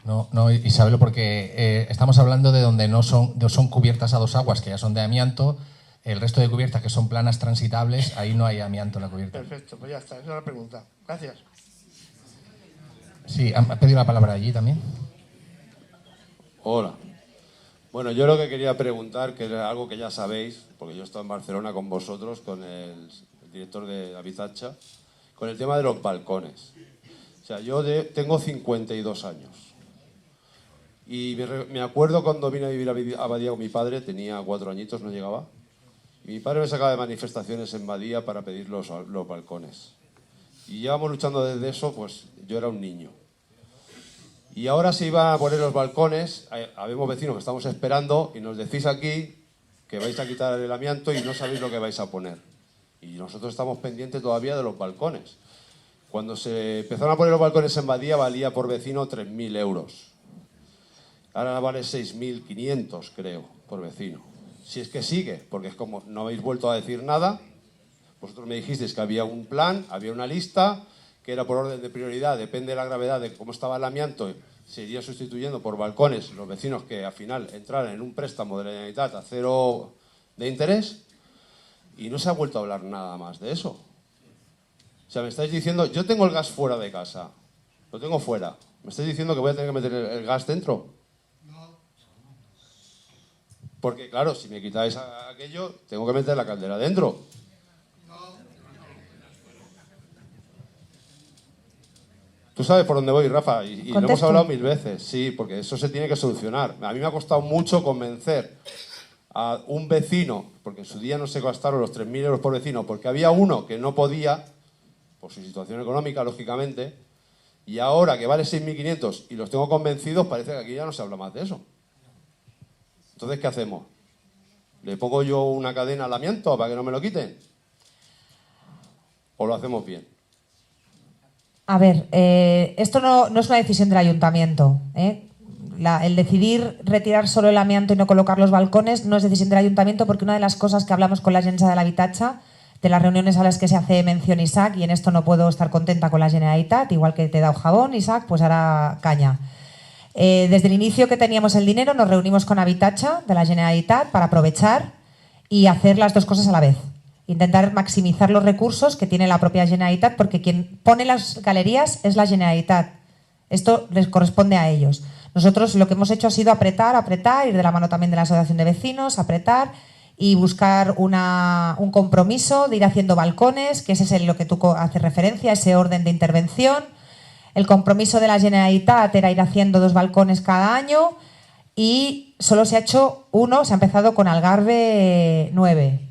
No, Isabelo, porque estamos hablando de donde no son cubiertas a 2 aguas, que ya son de amianto. El resto de cubiertas, que son planas transitables, ahí no hay amianto en la cubierta. Perfecto, pues ya está, esa es la pregunta. Gracias. Sí, ¿ha pedido la palabra allí también? Hola. Bueno, yo lo que quería preguntar, que era algo que ya sabéis, porque yo he estado en Barcelona con vosotros, con el director de Habitatge, con el tema de los balcones. O sea, yo tengo 52 años. Y me acuerdo cuando vine a vivir a Badía con mi padre, tenía 4 añitos, no llegaba. Y mi padre me sacaba de manifestaciones en Badía para pedir los balcones. Y llevamos luchando desde eso, pues yo era un niño. Y ahora se iban a poner los balcones, habemos vecinos que estamos esperando y nos decís aquí que vais a quitar el amianto y no sabéis lo que vais a poner. Y nosotros estamos pendientes todavía de los balcones. Cuando se empezaron a poner los balcones en Badía valía por vecino 3.000 euros. Ahora vale 6.500, creo, por vecino. Si es que sigue, porque es como no habéis vuelto a decir nada. Vosotros me dijisteis que había un plan, había una lista, que era por orden de prioridad, depende de la gravedad de cómo estaba el amianto, se iría sustituyendo por balcones los vecinos que al final entraran en un préstamo de la Generalitat a 0 de interés, y no se ha vuelto a hablar nada más de eso. O sea, me estáis diciendo, yo tengo el gas fuera de casa, lo tengo fuera, ¿me estáis diciendo que voy a tener que meter el gas dentro? Porque claro, si me quitáis aquello, tengo que meter la caldera dentro. Tú sabes por dónde voy, Rafa, y lo hemos hablado 1000 veces. Sí, porque eso se tiene que solucionar. A mí me ha costado mucho convencer a un vecino, porque en su día no se gastaron los 3.000 euros por vecino, porque había uno que no podía, por su situación económica, lógicamente, y ahora que vale 6.500 y los tengo convencidos, parece que aquí ya no se habla más de eso. Entonces, ¿qué hacemos? ¿Le pongo yo una cadena al amianto para que no me lo quiten? ¿O lo hacemos bien? A ver, esto no es una decisión del ayuntamiento, ¿eh? El decidir retirar solo el amianto y no colocar los balcones no es decisión del ayuntamiento, porque una de las cosas que hablamos con la Agència de l'Habitatge, de las reuniones a las que se hace mención Isaac, y en esto no puedo estar contenta con la Generalitat, igual que te he dado jabón, Isaac, pues ahora caña. Desde el inicio que teníamos el dinero nos reunimos con Habitatge de la Generalitat para aprovechar y hacer las dos cosas a la vez. Intentar maximizar los recursos que tiene la propia Generalitat, porque quien pone las galerías es la Generalitat. Esto les corresponde a ellos. Nosotros lo que hemos hecho ha sido apretar, ir de la mano también de la Asociación de Vecinos, apretar y buscar un compromiso de ir haciendo balcones, que ese es lo que tú haces referencia, ese orden de intervención. El compromiso de la Generalitat era ir haciendo 2 balcones cada año y solo se ha hecho uno, se ha empezado con Algarve 9.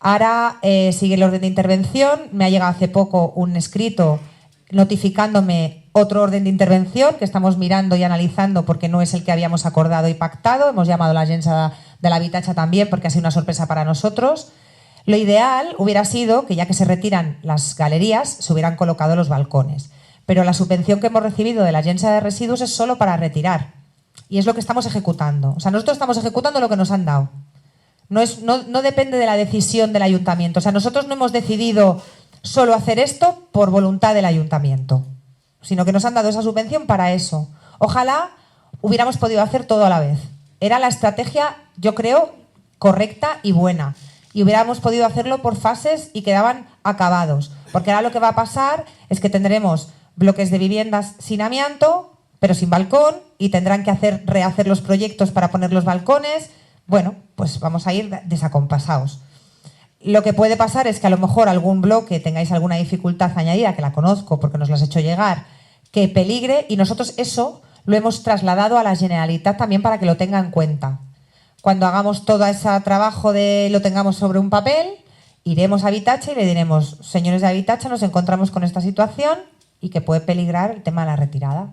Ahora sigue el orden de intervención. Me ha llegado hace poco un escrito notificándome otro orden de intervención que estamos mirando y analizando porque no es el que habíamos acordado y pactado. Hemos llamado a la Agència de l'Habitatge también porque ha sido una sorpresa para nosotros. Lo ideal hubiera sido que ya que se retiran las galerías se hubieran colocado los balcones. Pero la subvención que hemos recibido de la Agència de Residuos es solo para retirar. Y es lo que estamos ejecutando. O sea, nosotros estamos ejecutando lo que nos han dado. No depende de la decisión del ayuntamiento. O sea, nosotros no hemos decidido solo hacer esto por voluntad del ayuntamiento, sino que nos han dado esa subvención para eso. Ojalá hubiéramos podido hacer todo a la vez. Era la estrategia, yo creo, correcta y buena. Y hubiéramos podido hacerlo por fases y quedaban acabados. Porque ahora lo que va a pasar es que tendremos bloques de viviendas sin amianto, pero sin balcón, y tendrán que rehacer los proyectos para poner los balcones. Bueno, pues vamos a ir desacompasados. Lo que puede pasar es que a lo mejor algún bloque tengáis alguna dificultad añadida, que la conozco porque nos lo has hecho llegar, que peligre, y nosotros eso lo hemos trasladado a la Generalitat también para que lo tenga en cuenta. Cuando hagamos todo ese trabajo lo tengamos sobre un papel, iremos a Habitatge y le diremos, señores de Habitatge, nos encontramos con esta situación y que puede peligrar el tema de la retirada.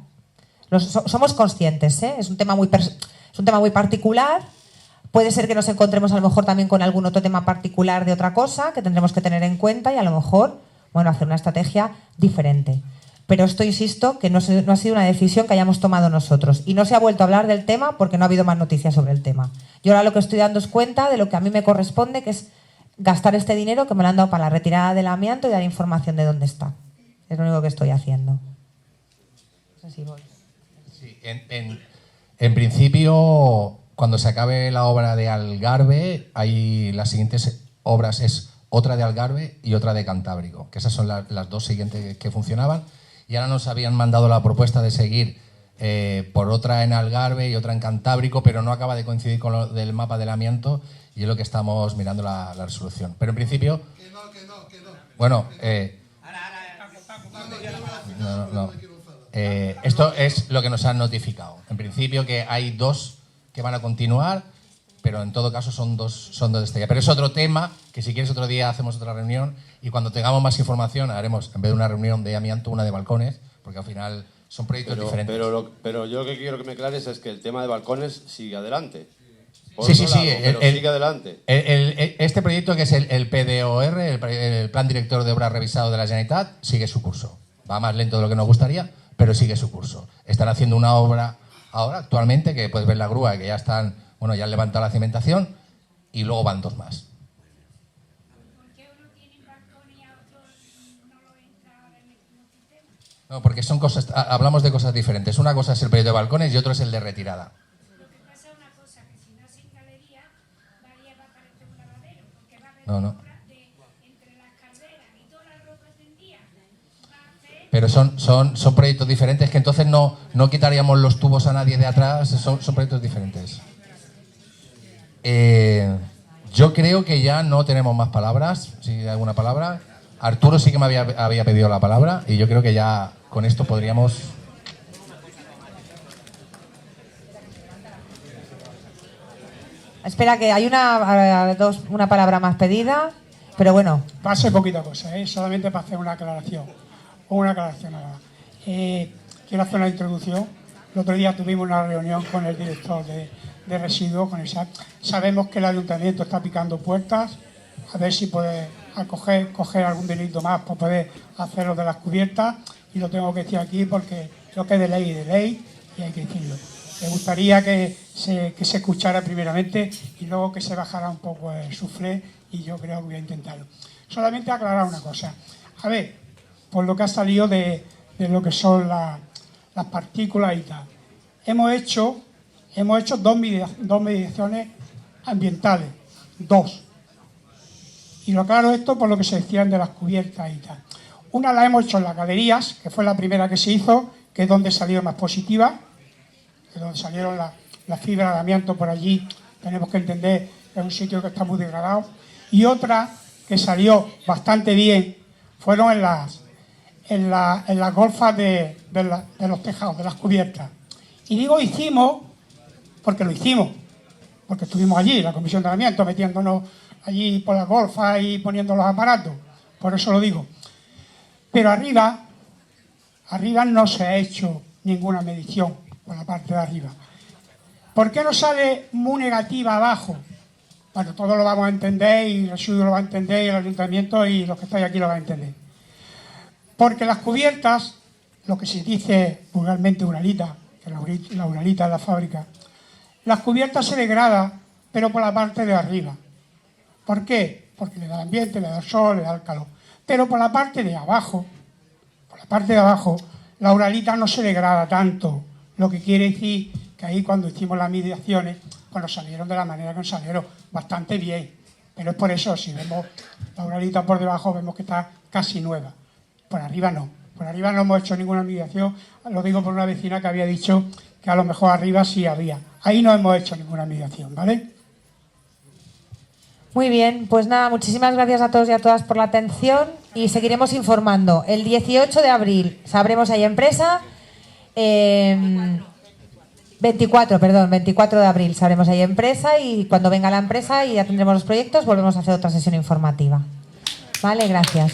Somos conscientes, ¿eh? Es un tema muy particular. Puede ser que nos encontremos a lo mejor también con algún otro tema particular de otra cosa que tendremos que tener en cuenta y a lo mejor, hacer una estrategia diferente. Pero esto, insisto, que no ha sido una decisión que hayamos tomado nosotros. Y no se ha vuelto a hablar del tema porque no ha habido más noticias sobre el tema. Yo ahora lo que estoy dando es cuenta de lo que a mí me corresponde, que es gastar este dinero que me lo han dado para la retirada del amianto y dar información de dónde está. Es lo único que estoy haciendo. No sé si voy. Sí, en principio, cuando se acabe la obra de Algarve, hay las siguientes obras, es otra de Algarve y otra de Cantábrico, que esas son las dos siguientes que funcionaban. Y ahora nos habían mandado la propuesta de seguir por otra en Algarve y otra en Cantábrico, pero no acaba de coincidir con lo del mapa del amianto y es lo que estamos mirando la resolución. Pero en principio... Bueno, esto es lo que nos han notificado. En principio que hay 2 que van a continuar, pero en todo caso son dos de Estella. Pero es otro tema que si quieres otro día hacemos otra reunión y cuando tengamos más información haremos, en vez de una reunión de amianto, una de balcones, porque al final son proyectos diferentes. Pero yo lo que quiero que me aclares es que el tema de balcones sigue adelante. Sí, Pero sigue adelante. Este proyecto, que es el PDOR, el Plan Director de Obras Revisado de la Generalitat, sigue su curso. Va más lento de lo que nos gustaría, pero sigue su curso. Están haciendo una obra ahora, actualmente, que puedes ver la grúa, que ya están, bueno, ya han levantado la cimentación, y luego van 2 más. No, porque son cosas, hablamos de cosas diferentes. Una cosa es el proyecto de balcones y otro es el de retirada. No. Pero son proyectos diferentes, que entonces no quitaríamos los tubos a nadie de atrás. Son proyectos diferentes. Yo creo que ya no tenemos más palabras. Si hay alguna palabra. Arturo sí que me había pedido la palabra, y yo creo que ya con esto podríamos... Espera, que hay una palabra más pedida, pero bueno. Va a ser poquita cosa, solamente para hacer una aclaración. Nada más. Quiero hacer una introducción. El otro día tuvimos una reunión con el director de residuos, con ISAC. Sabemos que el ayuntamiento está picando puertas, a ver si puede coger algún delito más para poder hacer lo de las cubiertas, y lo tengo que decir aquí porque lo que es de ley, y hay que decirlo. Me gustaría que se escuchara primeramente y luego que se bajara un poco el suflé, y yo creo que voy a intentarlo. Solamente aclarar una cosa. A ver, por lo que ha salido de lo que son las partículas y tal. Hemos hecho 2 mediciones ambientales, 2. Y lo claro esto por lo que se decían de las cubiertas y tal. Una la hemos hecho en las galerías, que fue la primera que se hizo, que es donde salió más positiva, que es donde salieron las fibras de amianto por allí. Tenemos que entender que es un sitio que está muy degradado. Y otra que salió bastante bien fueron en las golfas de los tejados, de las cubiertas. Y digo hicimos, porque estuvimos allí, la comisión de amianto, metiéndonos allí por las golfas y poniendo los aparatos, por eso lo digo. Pero arriba no se ha hecho ninguna medición por la parte de arriba. ¿Por qué no sale muy negativa abajo? Bueno, todos lo vamos a entender, y el residuo lo va a entender, y el ayuntamiento y los que estáis aquí lo van a entender. Porque las cubiertas, lo que se dice vulgarmente uralita, que la uralita es la fábrica, las cubiertas se degradan, pero por la parte de arriba. ¿Por qué? Porque le da el ambiente, le da el sol, le da el calor. Pero por la parte de abajo, la uralita no se degrada tanto. Lo que quiere decir que ahí, cuando hicimos las mediciones, pues nos salieron de la manera que nos salieron, bastante bien. Pero es por eso, si vemos la uralita por debajo, vemos que está casi nueva. Por arriba no. Por arriba no hemos hecho ninguna medición. Lo digo por una vecina que había dicho que a lo mejor arriba sí había. Ahí no hemos hecho ninguna medición, ¿vale? Muy bien, pues nada, muchísimas gracias a todos y a todas por la atención, y seguiremos informando. El 18 de abril sabremos si hay empresa. 24 de abril sabremos si hay empresa, y cuando venga la empresa y ya tendremos los proyectos, volvemos a hacer otra sesión informativa. Vale, gracias.